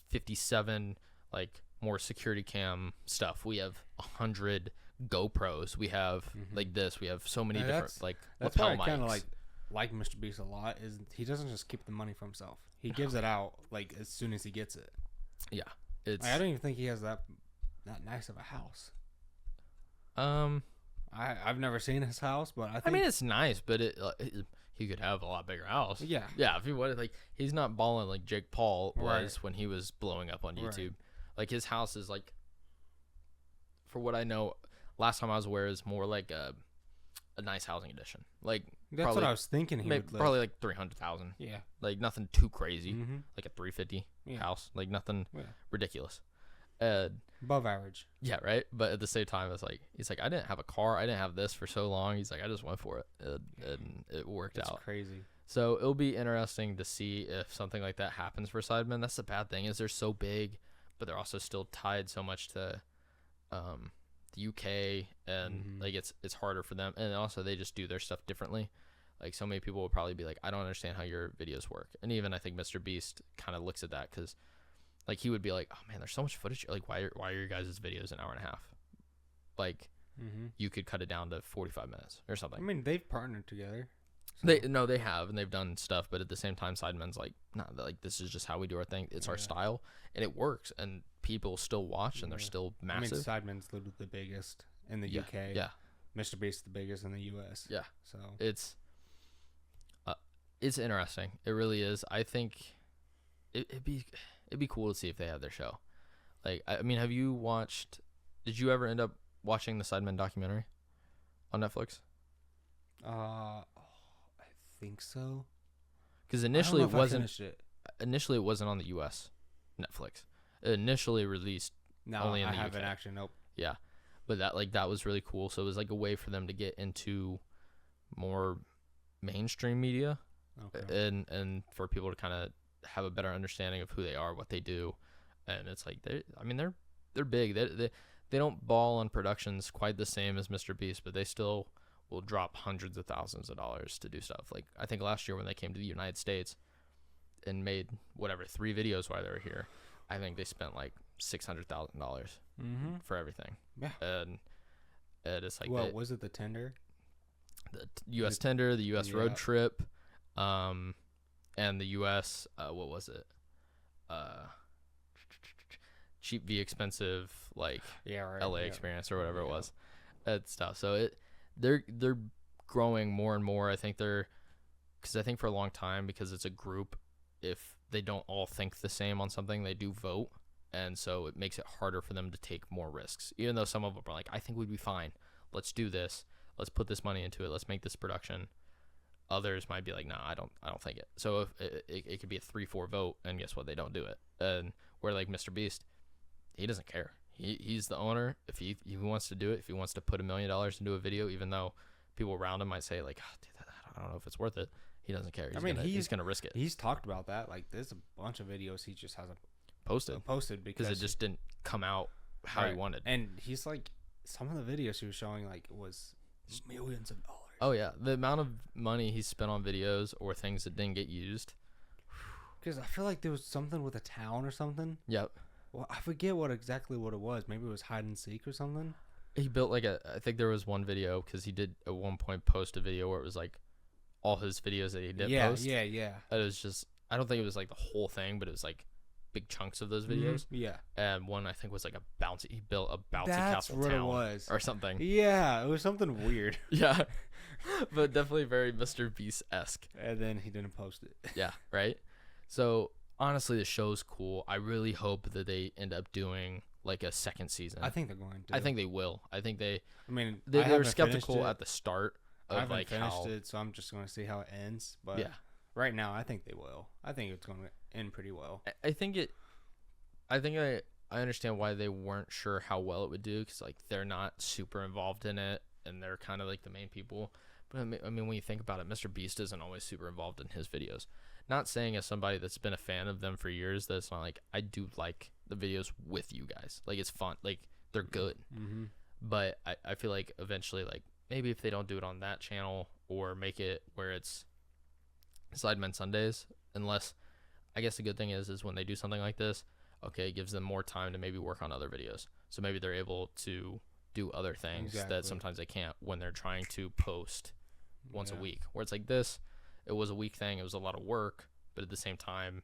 57 like more security cam stuff. We have 100 GoPros. We have like this. We have so many different like that's lapel why I kind of mics. like Mr. Beast a lot. Is he doesn't just keep the money for himself. He gives it out like as soon as he gets it. Yeah, it's. I don't even think he has that nice of a house. I've never seen his house, but I mean it's nice, but he could have a lot bigger house. Yeah, yeah. If he wanted, like, he's not balling like Jake Paul was when he was blowing up on YouTube. Right. Like his house is like, for what I know, last time I was aware, is more like a nice housing edition. Like that's probably what I was thinking. He would probably like 300,000. Yeah, like nothing too crazy. Like a 350 house. Like nothing ridiculous. And Above average. yeah, right. But at the same time, it's like he's like, I didn't have a car, I didn't have this for so long. He's like, I just went for it, and it worked out. Crazy. So it'll be interesting to see if something like that happens for Sidemen. That's the bad thing, is they're so big, but they're also still tied so much to the UK, and like it's harder for them. And also they just do their stuff differently. Like so many people will probably be like, I don't understand how your videos work. And even I think Mr. Beast kind of looks at that, because like he would be like, oh man, there's so much footage. Like why are your guys' videos an hour and a half? Like you could cut it down to 45 minutes or something. I mean, they've partnered together. So. They have, and they've done stuff, but at the same time, Sidemen's like, nah, like this is just how we do our thing. It's our style, and it works, and people still watch, and they're still massive. I mean, Sidemen's literally the biggest in the UK. Yeah. Mr. Beast is the biggest in the US. Yeah. So it's interesting. It really is. I think it'd be cool to see if they have their show. Like, I mean, did you ever end up watching the Sidemen documentary on Netflix? I think so. Because initially it wasn't on the US Netflix. It initially released only in the UK. I haven't actually. Nope. Yeah, but that was really cool. So it was like a way for them to get into more mainstream media, and for people to kind of have a better understanding of who they are, what they do, and it's like they're big. They don't ball on productions quite the same as Mr. Beast, but they still will drop hundreds of thousands of dollars to do stuff. Like I think last year when they came to the United States and made 3 videos while they were here, I think they spent like $600,000 for everything. Yeah, and it's like, was it the tender? The U.S. tender, the U.S. road trip, and the U.S. What was it? Cheap v expensive, like LA experience or whatever it was, and stuff. So they're growing more and more. I think because I think for a long time, because it's a group, if they don't all think the same on something, they do vote, and so it makes it harder for them to take more risks. Even though some of them are like, I think we'd be fine. Let's do this. Let's put this money into it. Let's make this production. Others might be like, nah, I don't think it. So if it could be a 3-4 vote, and guess what? They don't do it. And where like Mr. Beast, he doesn't care. He's the owner. If he wants to do it, if he wants to put $1 million into a video, even though people around him might say like, oh, dude, I don't know if it's worth it. He doesn't care. He's gonna risk it. He's talked about that. Like there's a bunch of videos he just hasn't posted because it just didn't come out how he wanted. And he's like, some of the videos he was showing like was millions of dollars. Oh yeah, the amount of money he spent on videos or things that didn't get used. Because I feel like there was something with a town or something. Yep. Well, I forget exactly what it was. Maybe it was hide and seek or something. He built I think there was one video, because he did at one point post a video where it was like all his videos that he did post. Yeah. It was just, I don't think it was like the whole thing, but it was like big chunks of those videos. Yeah. And one I think was like he built a bouncy castle town. It was. Or something. Yeah, it was something weird. Yeah. But definitely very Mr. Beast-esque. And then he didn't post it. Yeah, right? So honestly, the show's cool. I really hope that they end up doing like a second season. I think they're going to. I think they will. I think they. I mean, they were skeptical at the start of I haven't like finished it, so I'm just going to see how it ends. But yeah, right now, I think they will. I think it's going to end pretty well. I understand why they weren't sure how well it would do, because like they're not super involved in it, and they're kind of like the main people. But I mean, when you think about it, Mr. Beast isn't always super involved in his videos. Not saying as somebody that's been a fan of them for years that it's not like, I do like the videos with you guys. Like it's fun. Like they're good. Mm-hmm. But I feel like eventually, like maybe if they don't do it on that channel or make it where it's Sidemen Sundays, unless, I guess the good thing is when they do something like this, okay, it gives them more time to maybe work on other videos. So maybe they're able to do other things that sometimes they can't when they're trying to post once a week. Where it's like this, it was a week thing. It was a lot of work, but at the same time,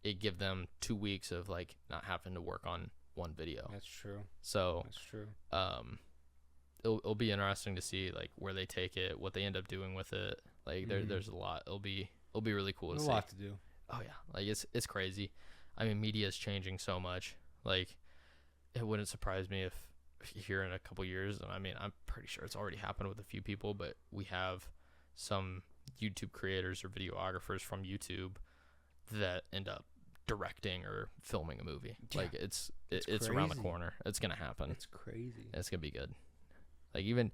it give them 2 weeks of like not having to work on one video. That's true. So that's true. It'll be interesting to see like where they take it, what they end up doing with it. Like there's a lot. It'll be really cool to see. A lot to do. Oh yeah, like it's crazy. I mean, media is changing so much. Like it wouldn't surprise me if here in a couple years, and I mean, I'm pretty sure it's already happened with a few people, but we have some YouTube creators or videographers from YouTube that end up directing or filming a movie. Yeah. Like it's around the corner. It's gonna happen. It's crazy. It's gonna be good. Like even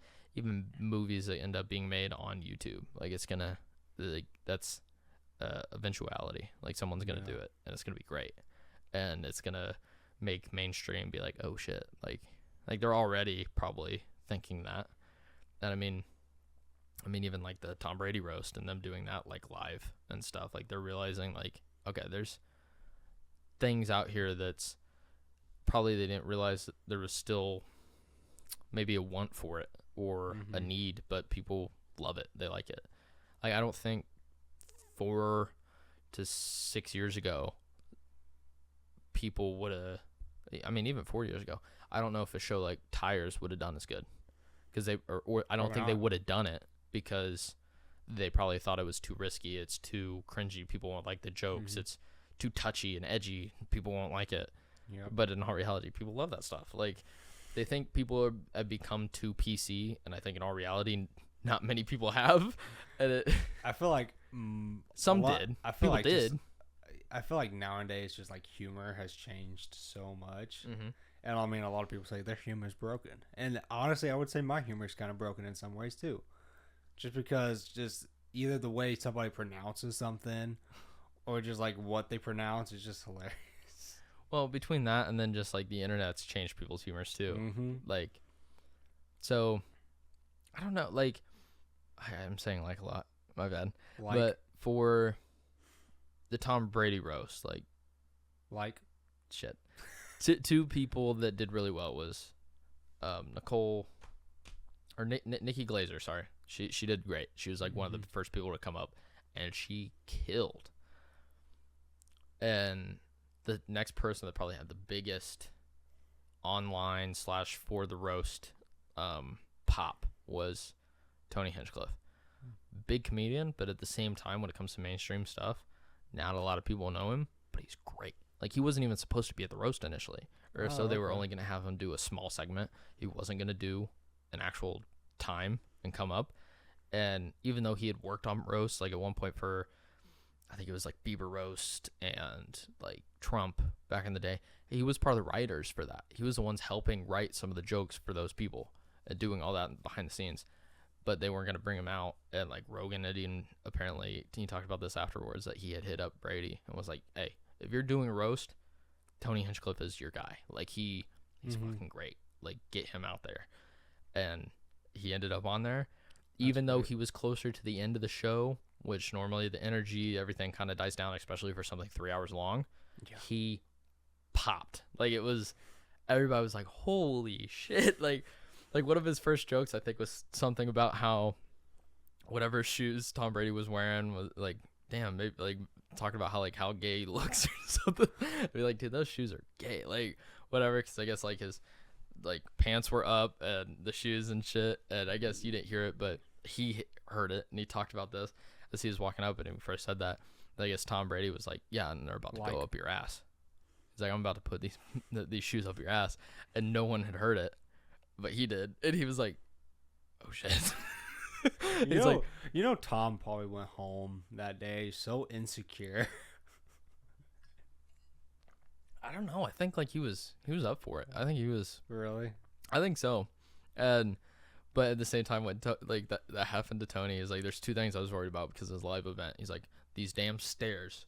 movies that end up being made on YouTube, like it's gonna, like, that's eventuality. Like someone's gonna do it, and it's gonna be great, and it's gonna make mainstream be like, oh shit, like they're already probably thinking that. And I mean even like the Tom Brady roast and them doing that like live and stuff, like they're realizing like, okay, there's things out here that's probably they didn't realize that there was still maybe a want for it or a need, but people love it. They like it. Like I don't think 4 to 6 years ago people would have, I mean even 4 years ago, I don't know if a show like Tires would have done as good, because they or I don't think they would have done it because they probably thought it was too risky, it's too cringy, people won't like the jokes, it's too touchy and edgy, people won't like it. But in all reality, people love that stuff. Like they think people have become too PC, and I think in all reality, not many people have. And I feel like some did. I feel people like did. I feel like nowadays, just like humor has changed so much. And I mean, a lot of people say their humor is broken, and honestly, I would say my humor is kind of broken in some ways too, just because just either the way somebody pronounces something, or just like what they pronounce is just hilarious. Well, between that and then just like the internet's changed people's humors too. Like, so I don't know. Like, I'm saying like a lot. My bad. Like, but for the Tom Brady roast, like shit. Two people that did really well was Nicole or Nikki Glazer. Sorry, she did great. She was like one of the first people to come up, and she killed. And the next person that probably had the biggest online / for the roast pop was Tony Hinchcliffe. Big comedian, but at the same time, when it comes to mainstream stuff, not a lot of people know him, but he's great. Like, he wasn't even supposed to be at the roast initially, or so they were only going to have him do a small segment. He wasn't going to do an actual time and come up. And even though he had worked on roast, like at one point for, I think it was like Bieber roast and like Trump back in the day, he was part of the writers for that. He was the ones helping write some of the jokes for those people and doing all that behind the scenes. But they weren't going to bring him out. And like Rogan had even, apparently, he talked about this afterwards, that he had hit up Brady and was like, hey, if you're doing a roast, Tony Hinchcliffe is your guy. Like he's fucking great. Like, get him out there. And he ended up on there. Even though he was closer to the end of the show, which normally the energy, everything kind of dies down, especially for something 3 hours long. Yeah. He popped. Like, it was, everybody was like, holy shit. Like one of his first jokes, I think, was something about how whatever shoes Tom Brady was wearing was like, damn, maybe like talking about how gay he looks or something. I'd be like, dude, those shoes are gay. Like, whatever. Cause I guess like his like pants were up and the shoes and shit. And I guess you didn't hear it, but he heard it and he talked about this as he was walking up, and he first said that. I guess Tom Brady was like, yeah, and they're about to go up your ass. He's like, I'm about to put these shoes up your ass. And no one had heard it, but he did. And he was like, oh shit. You know, Tom probably went home that day so insecure. I don't know. I think like he was up for it. I think he was. Really? I think so. But at the same time, when like that happened to Tony, is like, there's two things I was worried about because of his live event. He's like, these damn stairs,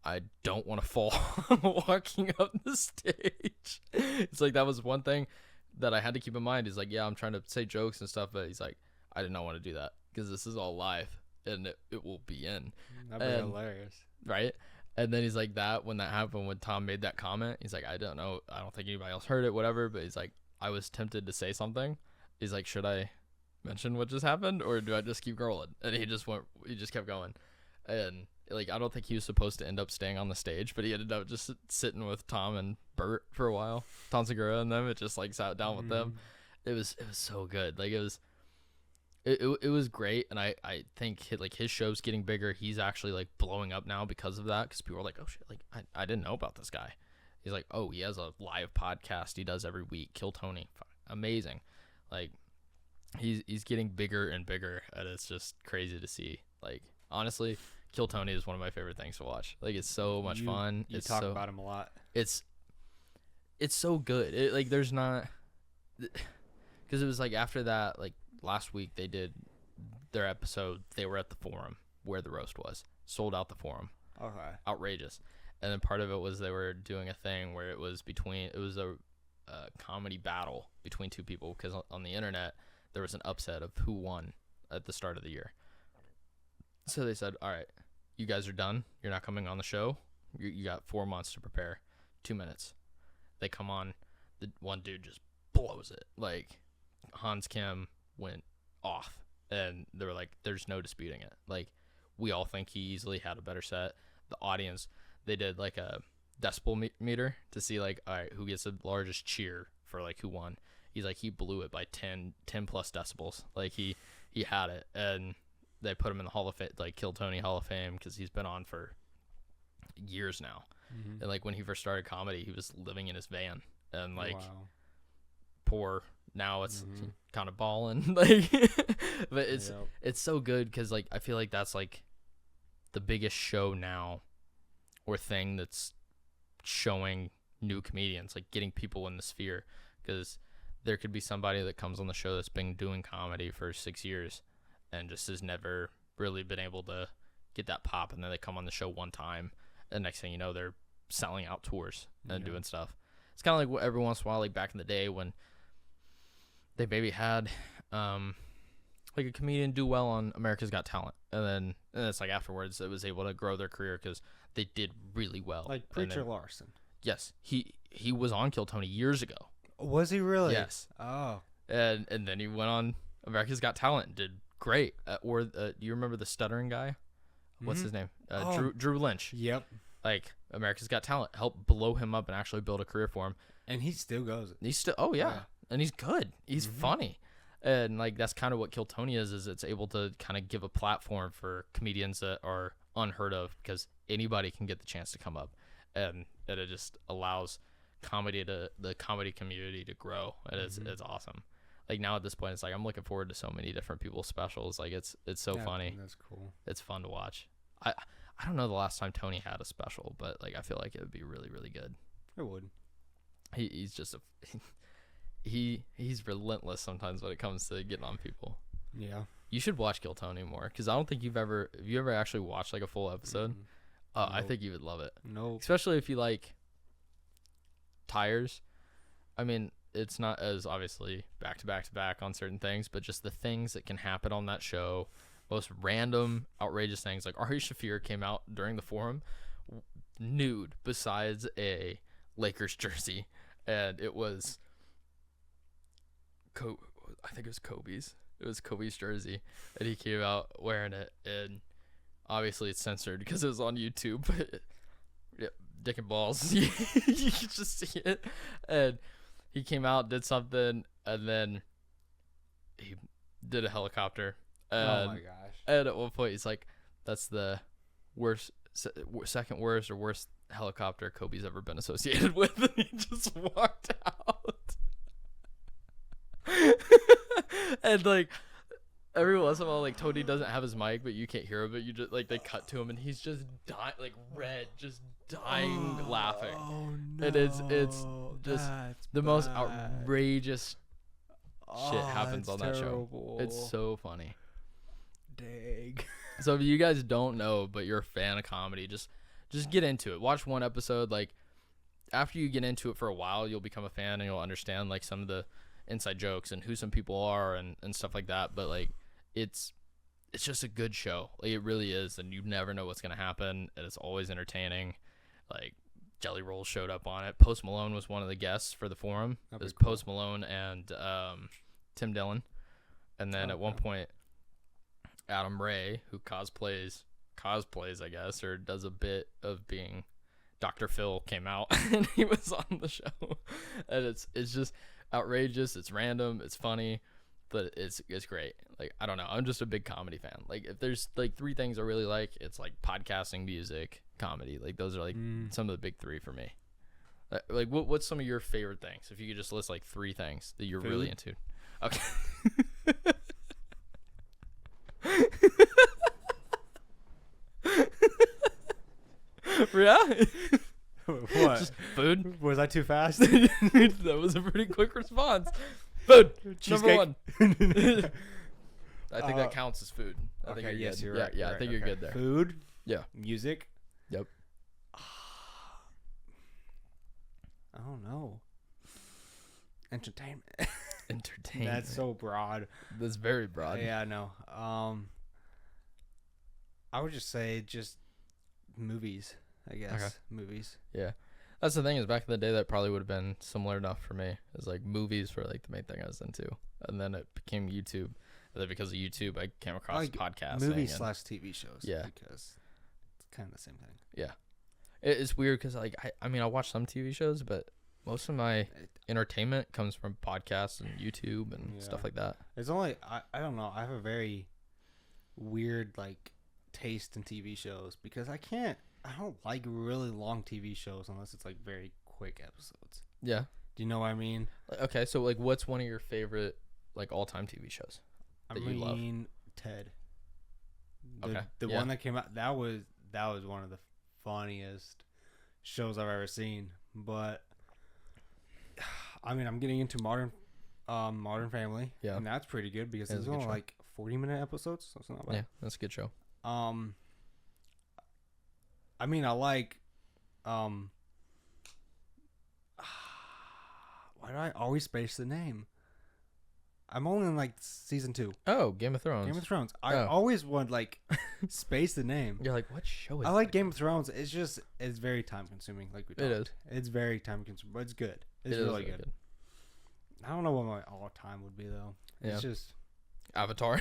I don't want to fall walking up the stage. It's like, that was one thing that I had to keep in mind. He's like, yeah, I'm trying to say jokes and stuff, but he's like, I did not want to do that because this is all live and it will be in. That'd be hilarious. Right? And then he's like, that when that happened, when Tom made that comment, he's like, I don't know. I don't think anybody else heard it, whatever. But he's like, I was tempted to say something. He's like, should I mention what just happened or do I just keep rolling? And he just kept going. And like, I don't think he was supposed to end up staying on the stage, but he ended up just sitting with Tom and Bert for a while. Tom Segura and them. It just like sat down with them. It was so good. Like, it was great. And I think his show's getting bigger. He's actually like blowing up now because of that. Cause people are like, oh shit, like I didn't know about this guy. He's like, oh, he has a live podcast he does every week. Kill Tony. Amazing. Like, he's getting bigger and bigger, and it's just crazy to see. Like, honestly, Kill Tony is one of my favorite things to watch. Like, it's so much fun. You it's talk so, about him a lot. It's so good. Like, there's not, because it was like after that, like last week they did their episode. They were at the Forum where the roast was. Sold out the Forum. Okay. Outrageous. And then part of it was they were doing a thing where it was a comedy battle between two people, because on the internet there was an upset of who won at the start of the year. So they said, all right, you guys are done. You're not coming on the show. You got 4 months to prepare. 2 minutes. They come on. The one dude just blows it. Like, Hans Kim went off. And they were like, there's no disputing it. Like, we all think he easily had a better set. The audience, they did like a decibel meter to see like, all right, who gets the largest cheer for like who won. He's like, he blew it by 10 plus decibels. Like, he had it. And they put him in the Hall of Fame, like Kill Tony Hall of Fame, because he's been on for years now. Mm-hmm. And like when he first started comedy, he was living in his van, and like poor. Now it's kind of balling, like, but it's so good because like I feel like that's like the biggest show now, or thing that's showing new comedians, like getting people in the sphere, because there could be somebody that comes on the show that's been doing comedy for 6 years and just has never really been able to get that pop, and then they come on the show one time, and next thing you know, they're selling out tours and doing stuff. It's kind of like what every once in a while, like back in the day when they maybe had like a comedian do well on America's Got Talent, and it's like afterwards it was able to grow their career because they did really well. Like Preacher Larson. Yes, he was on Kill Tony years ago. Was he really? Yes. Oh. And then he went on America's Got Talent and did great. Do you remember the stuttering guy? What's his name? Drew Lynch. Yep. Like, America's Got Talent helped blow him up and actually build a career for him. And he still goes it. He's still, and he's good. He's funny. And like that's kind of what Kill Tony is it's able to kind of give a platform for comedians that are unheard of, because anybody can get the chance to come up, and it just allows the comedy community to grow. And it's awesome. Like now at this point, it's like I'm looking forward to so many different people's specials. Like it's so funny. That's cool. It's fun to watch. I don't know the last time Tony had a special, but like I feel like it would be really, really good. It would. He's just he's relentless sometimes when it comes to getting on people. Yeah. You should watch Kill Tony more, because I don't think have you ever actually watched like a full episode? Nope. I think you would love it. No. Especially if you like tires. I mean, it's not as obviously back to back to back on certain things, but just the things that can happen on that show, most random, outrageous things. Like Ari Shaffir came out during the Forum nude besides a Lakers jersey, and it was I think it was Kobe's. It was Kobe's jersey, and he came out wearing it, and obviously it's censored because it was on YouTube, but dick and balls, you can just see it. And he came out, did something, and then he did a helicopter. Oh my gosh. And at one point he's like, that's the second worst or worst helicopter Kobe's ever been associated with. And he just walked out. And like every once in a while, like Tony doesn't have his mic, but you can't hear him, but you just like they cut to him and he's just dying, like red, just dying laughing. Oh no. And it's just the most outrageous shit happens on that show. It's so funny. Dang. So if you guys don't know, but you're a fan of comedy, just get into it. Watch one episode. Like after you get into it for a while, you'll become a fan and you'll understand like some of the inside jokes and who some people are and stuff like that. But like it's just a good show. Like it really is, and you never know what's gonna happen, and it's always entertaining. Like Jelly Roll showed up on it. Post Malone was one of the guests for the Forum. It was cool. Post Malone and Tim Dillon, and then at one point Adam Ray, who cosplays I guess, or does a bit of being Dr. Phil, came out and he was on the show. And it's just outrageous, it's random, it's funny, but it's great. Like I don't know, I'm just a big comedy fan. Like if there's like 3 things I really like, it's like podcasting, music, comedy. Like those are like some of the big 3 for me. Like what's some of your favorite things, if you could just list like 3 things that you're really into? Okay. yeah. What? Just food. Was I too fast? That was a pretty quick response. Food. Cheesecake. Number 1. I think that counts as food. I think Okay, you're yes, good. you're Yeah, right. yeah, I think you're good there. Food. Yeah. Music. Yep. I don't know. Entertainment. Entertainment. That's so broad. That's very broad. Yeah, I know. I would just say just movies, I guess. Okay. Movies. Yeah. That's the thing is back in the day that probably would have been similar enough for me. It's like movies were like the main thing I was into. And then it became YouTube. And then because of YouTube I came across podcasting. Movies / TV shows. Yeah. Because it's kind of the same thing. Yeah. It's weird because like I mean I watch some TV shows, but most of my entertainment comes from podcasts and YouTube and stuff like that. It's only I don't know. I have a very weird like taste in TV shows because I don't like really long TV shows unless it's like very quick episodes. Yeah. Do you know what I mean? Okay, so like what's one of your favorite like all-time TV shows that you love? Ted. The yeah. one that came out that was one of the funniest shows I've ever seen. But I mean, I'm getting into Modern Family, and that's pretty good because it's only like 40-minute episodes, so it's not bad. Yeah, that's a good show. I mean, I like why do I always space the name? I'm only in like season 2. Oh, Game of Thrones. Game of Thrones. I always want like space the name. You're like, what show is I like Game of Thrones. It's very time consuming. Like we talked. It is. It's very time consuming, but it's good. It's really good. I don't know what my all time would be though. It's just Avatar.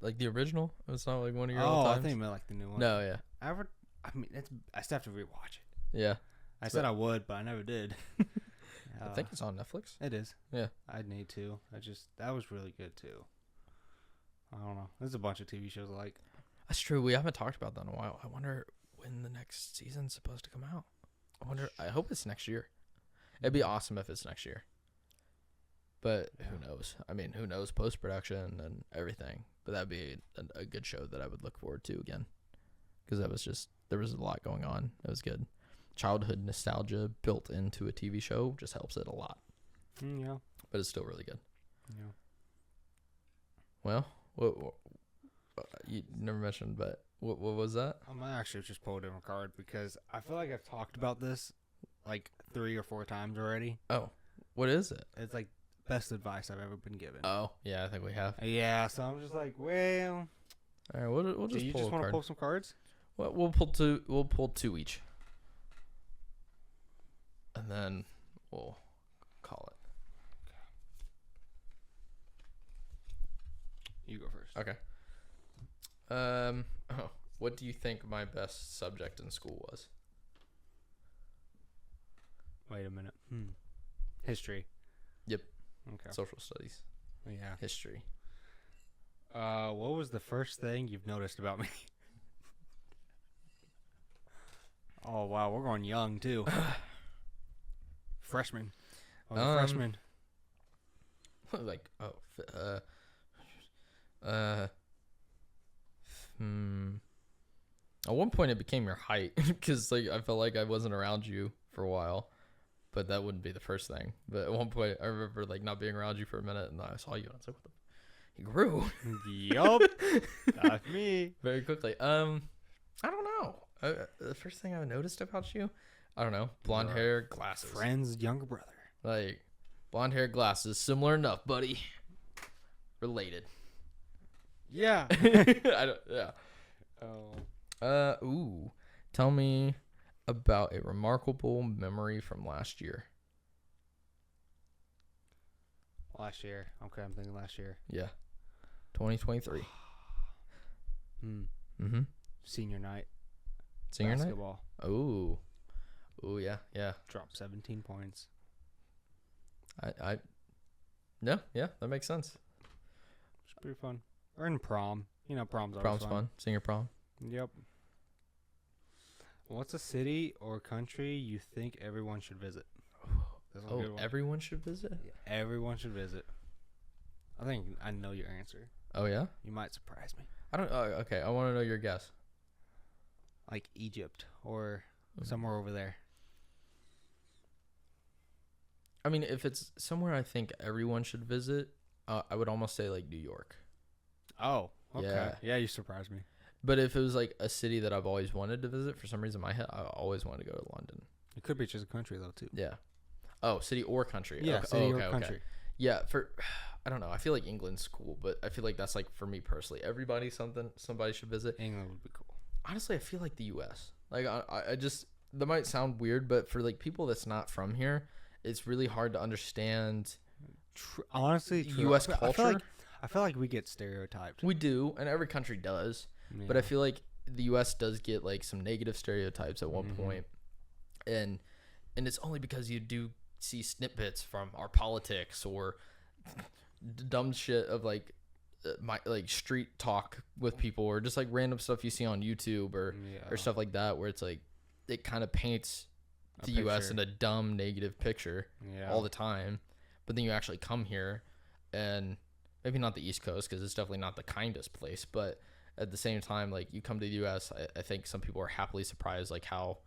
Like the original? It's not like one of your all all times? I think I meant like the new one. No, yeah. I mean, I still have to rewatch it. Yeah. I said I would, but I never did. I think it's on Netflix. It is. Yeah. I'd need to. That was really good too. I don't know. There's a bunch of TV shows I like. That's true. We haven't talked about that in a while. I wonder when the next season's supposed to come out. I hope it's next year. It'd be awesome if it's next year. But who knows? I mean, who knows post-production and everything. But that'd be a good show that I would look forward to again. Because there was a lot going on. It was good. Childhood nostalgia built into a TV show just helps it a lot. Yeah. But it's still really good. Yeah. Well, what you never mentioned, but what was that? I might actually just pull a different card because I feel like I've talked about this like 3 or 4 times already. Oh, what is it? It's like best advice I've ever been given. Oh, yeah, I think we have. Yeah, so I'm just like, well. All right, we'll just do you pull just a want card. to pull some cards? Well, we'll pull 2. We'll pull 2 each, and then we'll call it. You go first. Okay. What do you think my best subject in school was? Wait a minute. History. Yep. Okay. Social studies. Yeah. History. What was the first thing you've noticed about me? Oh wow, we're going young too. Freshman. I was a freshman. Like At one point it became your height because like I felt like I wasn't around you for a while, but that wouldn't be the first thing. But at one point I remember like not being around you for a minute, and I saw you and I was like, "What the?" He grew. Yup. That's me. Very quickly. I don't know. The first thing I noticed about you, I don't know, blonde hair, glasses. Friend's younger brother. Like blonde hair, glasses, similar enough, buddy. Related. Yeah. Yeah. Ooh. Tell me about a remarkable memory from last year. Last year. Okay, I'm thinking last year. Yeah. 2023. Senior night. Senior basketball. Night? Ooh. Ooh, yeah, yeah. Dropped 17 points. No, yeah, that makes sense. It's pretty fun. Or in prom. You know, prom's fun. Senior prom. Yep. What's a city or country you think everyone should visit? Oh, everyone should visit? Yeah, everyone should visit. I think I know your answer. Oh, yeah? You might surprise me. I don't. Okay, I want to know your guess. like Egypt or somewhere over there. I mean, if it's somewhere I think everyone should visit, I would almost say like New York. Oh, okay. Yeah. Yeah, you surprised me. But if it was like a city that I've always wanted to visit, for some reason in my head, I always wanted to go to London. It could be just a country though too. Yeah. Oh, city or country. Yeah, okay. city or country. Yeah, I don't know. I feel like England's cool, but I feel like that's like for me personally. Somebody should visit. England would be cool. Honestly, I feel like the U.S. Like I just, that might sound weird, but for like people that's not from here, it's really hard to understand. Honestly, U.S. culture. I feel like we get stereotyped. We do, and every country does. Yeah. But I feel like the U.S. does get like some negative stereotypes at one point, and it's only because you do see snippets from our politics or dumb shit of like like street talk with people, or just like random stuff you see on YouTube or stuff like that, where it's like it kind of paints the U.S. in a dumb negative picture all the time. But then you actually come here, and maybe not the East Coast because it's definitely not the kindest place, but at the same time, like you come to the U.S., I think some people are happily surprised like how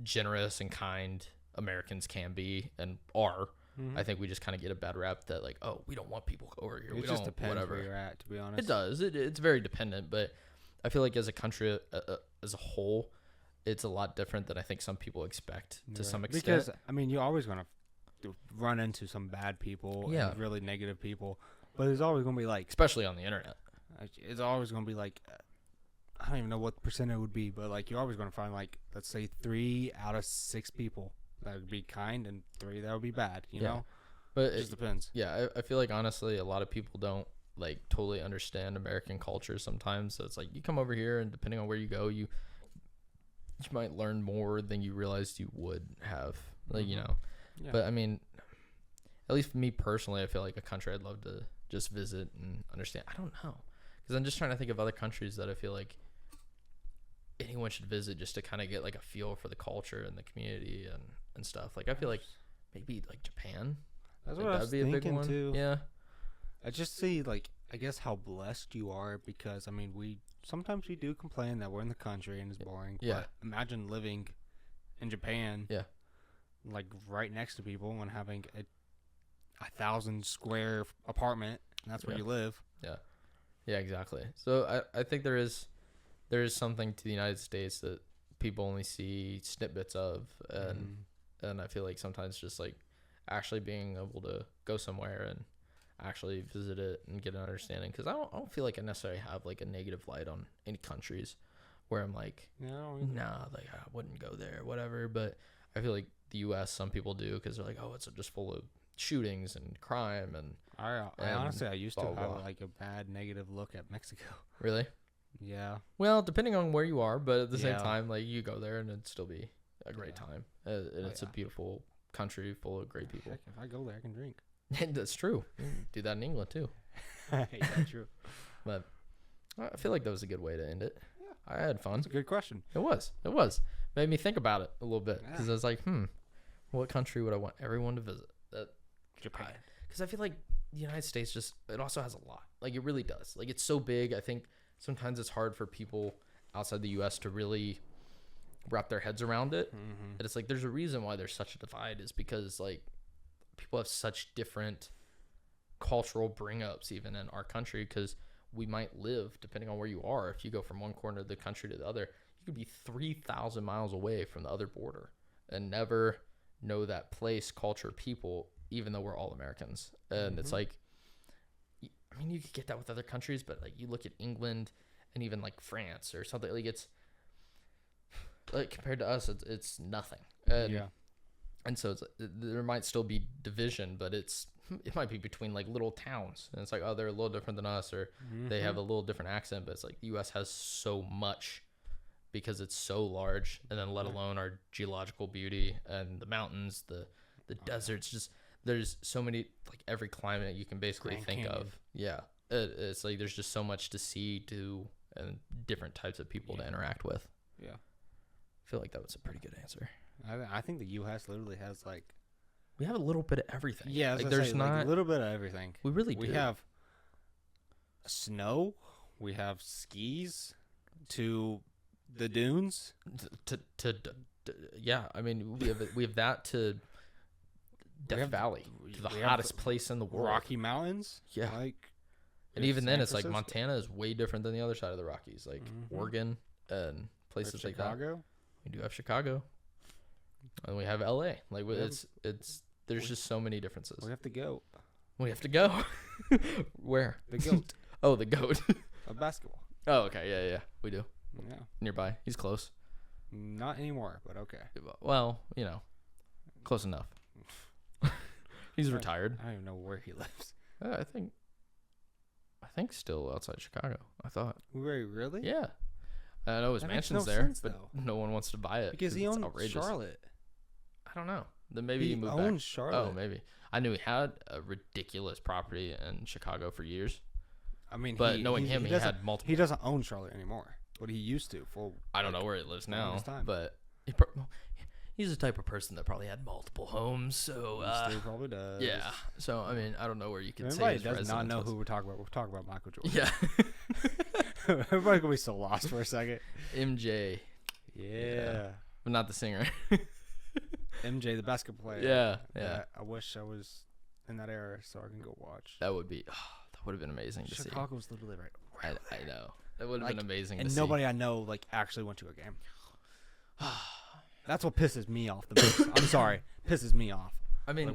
generous and kind Americans can be and are. I think we just kind of get a bad rap that like, oh, we don't want people over here. It just depends where you're at, to be honest. It does. It's very dependent, but I feel like as a country as a whole, it's a lot different than I think some people expect to some extent. Because I mean, you're always gonna run into some bad people, and really negative people, but there's always gonna be like, especially on the internet, it's always gonna be like, I don't even know what percent it would be, but like you're always gonna find like, let's say 3 out of 6 people that would be kind and 3 that would be bad, you know? But it just depends. Yeah, I feel like honestly a lot of people don't like totally understand American culture sometimes. So it's like you come over here and depending on where you go, you might learn more than you realized you would have. Like, you know. Yeah. But I mean, at least for me personally, I feel like a country I'd love to just visit and understand. I don't know. Because I'm just trying to think of other countries that I feel like anyone should visit just to kind of get like a feel for the culture and the community and stuff. Like I feel like maybe like Japan. That's what I was thinking too. Yeah. I just see like, I guess how blessed you are, because I mean sometimes we do complain that we're in the country and it's boring. Yeah. But imagine living in Japan. Yeah. Like right next to people and having a 1,000 square apartment, and that's where you live. Yeah. Yeah, exactly. So I think there is something to the United States that people only see snippets of, and I feel like sometimes just like actually being able to go somewhere and actually visit it and get an understanding, because I don't feel like I necessarily have like a negative light on any countries where I'm like, nah, like I wouldn't go there, whatever. But I feel like the U.S. some people do, because they're like, oh, it's just full of shootings and crime and I honestly I used to have like a bad negative look at Mexico. Really? Yeah. Well, depending on where you are, but at the same time, like you go there and it'd still be a great time. And it's a beautiful country full of great people. Heck, if I go there, I can drink. That's true. You can do that in England too. Yeah, true. But I feel like that was a good way to end it. Yeah. I had fun. That's a good question. It was. Made me think about it a little bit, because I was like, what country would I want everyone to visit? Japan. Because I feel like the United States it also has a lot. Like it really does. Like it's so big. I think sometimes it's hard for people outside the U.S. to really wrap their heads around it. And it's like there's a reason why there's such a divide, is because like people have such different cultural bring-ups even in our country, because we might live, depending on where you are, if you go from one corner of the country to the other, you could be 3,000 miles away from the other border and never know that place, culture, people, even though we're all Americans. And it's like, I mean, you could get that with other countries, but like you look at England and even like France or something, like it's like compared to us, it's nothing. And so there might still be division, but it might be between like little towns, and it's like, oh, they're a little different than us, or they have a little different accent. But it's like the U.S. has so much because it's so large, and then let alone our geological beauty and the mountains, the deserts. Just there's so many, like every climate you can basically think of. Yeah, it's like there's just so much to see, do, and different types of people to interact with. Yeah, I feel like that was a pretty good answer. I think the U.S. literally has like, we have a little bit of everything. Yeah, like there's not like a little bit of everything. We really do. We have snow, we have skis, to The dunes. Yeah, I mean we have that to Death Valley, to the hottest place in the world. Rocky Mountains. Yeah, like, and even then, it's like Montana is way different than the other side of the Rockies, like Oregon and places like that. We do have Chicago, and we have LA. Like it's there's just so many differences. We have to go. We have to go. Where? The goat. Oh, the goat. Of basketball. Oh, okay. Yeah. We do. Yeah. Nearby. He's close. Not anymore, but okay. Well, close enough. He's retired. I don't even know where he lives. I think still outside Chicago. I thought. Wait, really? Yeah. I know his mansion's there, sense, but no one wants to buy it because he owns outrageous. Charlotte. I don't know. Then maybe he moved owns back. Charlotte. Oh, maybe. I knew he had a ridiculous property in Chicago for years. I mean, but knowing him, he had multiple. He doesn't own Charlotte anymore, but he used to. I don't know where he lives now, but he's the type of person that probably had multiple homes. So he still probably does. Yeah. So I mean, I don't know where you could say his does not know was. who we're talking about. We're talking about Michael Jordan. Yeah. Everybody's gonna be so lost for a second. MJ. Yeah. But not the singer. MJ, the basketball player. Yeah. I wish I was in that era so I can go watch. That would be. That would have been amazing to see. Chicago's literally right. I know. That would have been amazing to see. And nobody I know actually went to a game. That's what pisses me off the most. I'm sorry. Pisses me off. I mean,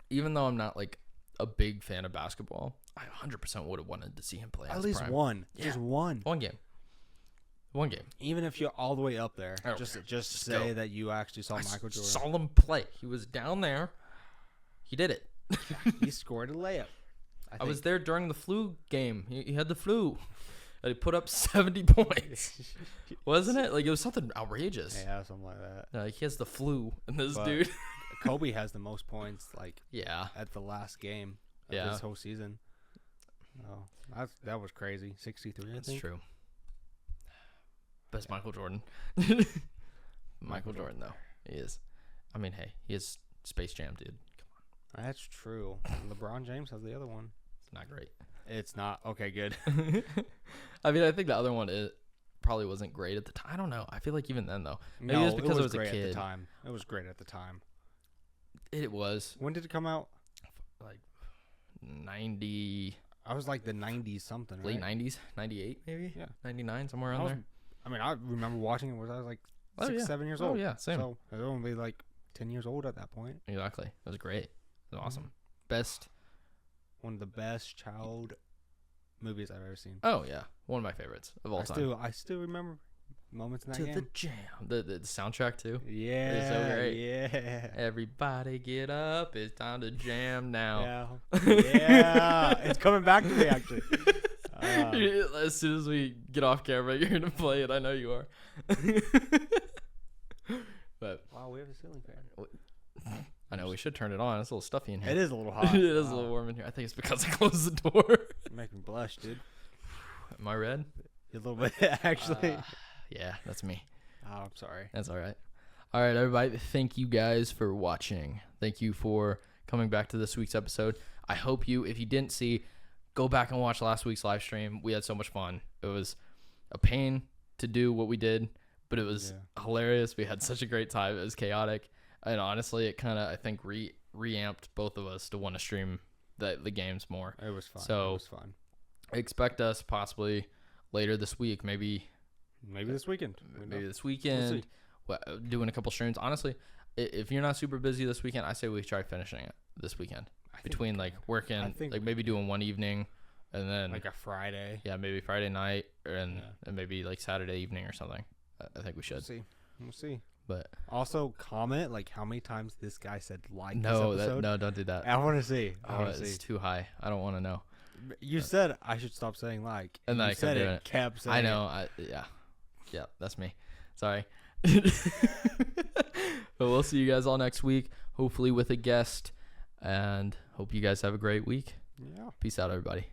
even though I'm not a big fan of basketball, I 100% would have wanted to see him play. At least prime. one. Yeah. Just one. One game. Even if you're all the way up there, just say go. that you actually saw Michael Jordan. Saw him play. He was down there. He did it. He scored a layup. I was there during the flu game. He had the flu. And he put up 70 points. Wasn't it? It was something outrageous. Yeah, something like that. He has the flu, and this dude. Kobe has the most points, at the last game of his whole season. Oh, that was crazy. 63, I think. That's true. Best Michael Jordan. Michael Jordan, though. He is. I mean, hey, he is Space Jam, dude. Come on. That's true. LeBron James has the other one. It's not great. It's not. Okay, good. I mean, I think the other one probably wasn't great at the time. I don't know. I feel like even then, though. Maybe it was because I was a kid. At the time. It was great at the time. It was. When did it come out? 90. I was the 90s something, Late right? 90s? 98 maybe? Yeah. 99, somewhere around there. I mean, I remember watching it when I was 6, 7 years old. Oh, yeah, same. So I was only 10 years old at that point. Exactly. It was great. It was awesome. One of the best child movies I've ever seen. Oh, yeah. One of my favorites of all time. I still remember moments in that game. To the jam. The soundtrack, too. Yeah. It's so great. Yeah. Everybody get up. It's time to jam now. Yeah. It's coming back to me, actually. As soon as we get off camera, you're going to play it. I know you are. But wow, we have a ceiling fan. I know we should turn it on. It's a little stuffy in here. It is a little hot. It is a little warm in here. I think it's because I closed the door. You're making me blush, dude. Am I red? A little bit, actually. Yeah, that's me. Oh, I'm sorry. That's all right. All right, everybody. Thank you guys for watching. Thank you for coming back to this week's episode. I hope if you didn't see, go back and watch last week's live stream. We had so much fun. It was a pain to do what we did, but it was hilarious. We had such a great time. It was chaotic. And honestly, it kind of, I think, reamped both of us to want to stream the games more. It was fun. So it was fun. Expect us possibly later this week, maybe this weekend. Maybe this weekend, doing a couple streams. Honestly, if you're not super busy this weekend, I say we try finishing it this weekend. Between working, maybe doing one evening, and then a Friday. Yeah, maybe Friday night, and maybe Saturday evening or something. I think we should. We'll see. But also comment how many times this guy said No, don't do that. I want to see. It's too high. I don't want to know. You said I should stop saying and then you said it. Kept saying. I know. Yeah, that's me. Sorry. But we'll see you guys all next week, hopefully with a guest, and hope you guys have a great week. Yeah. Peace out, everybody.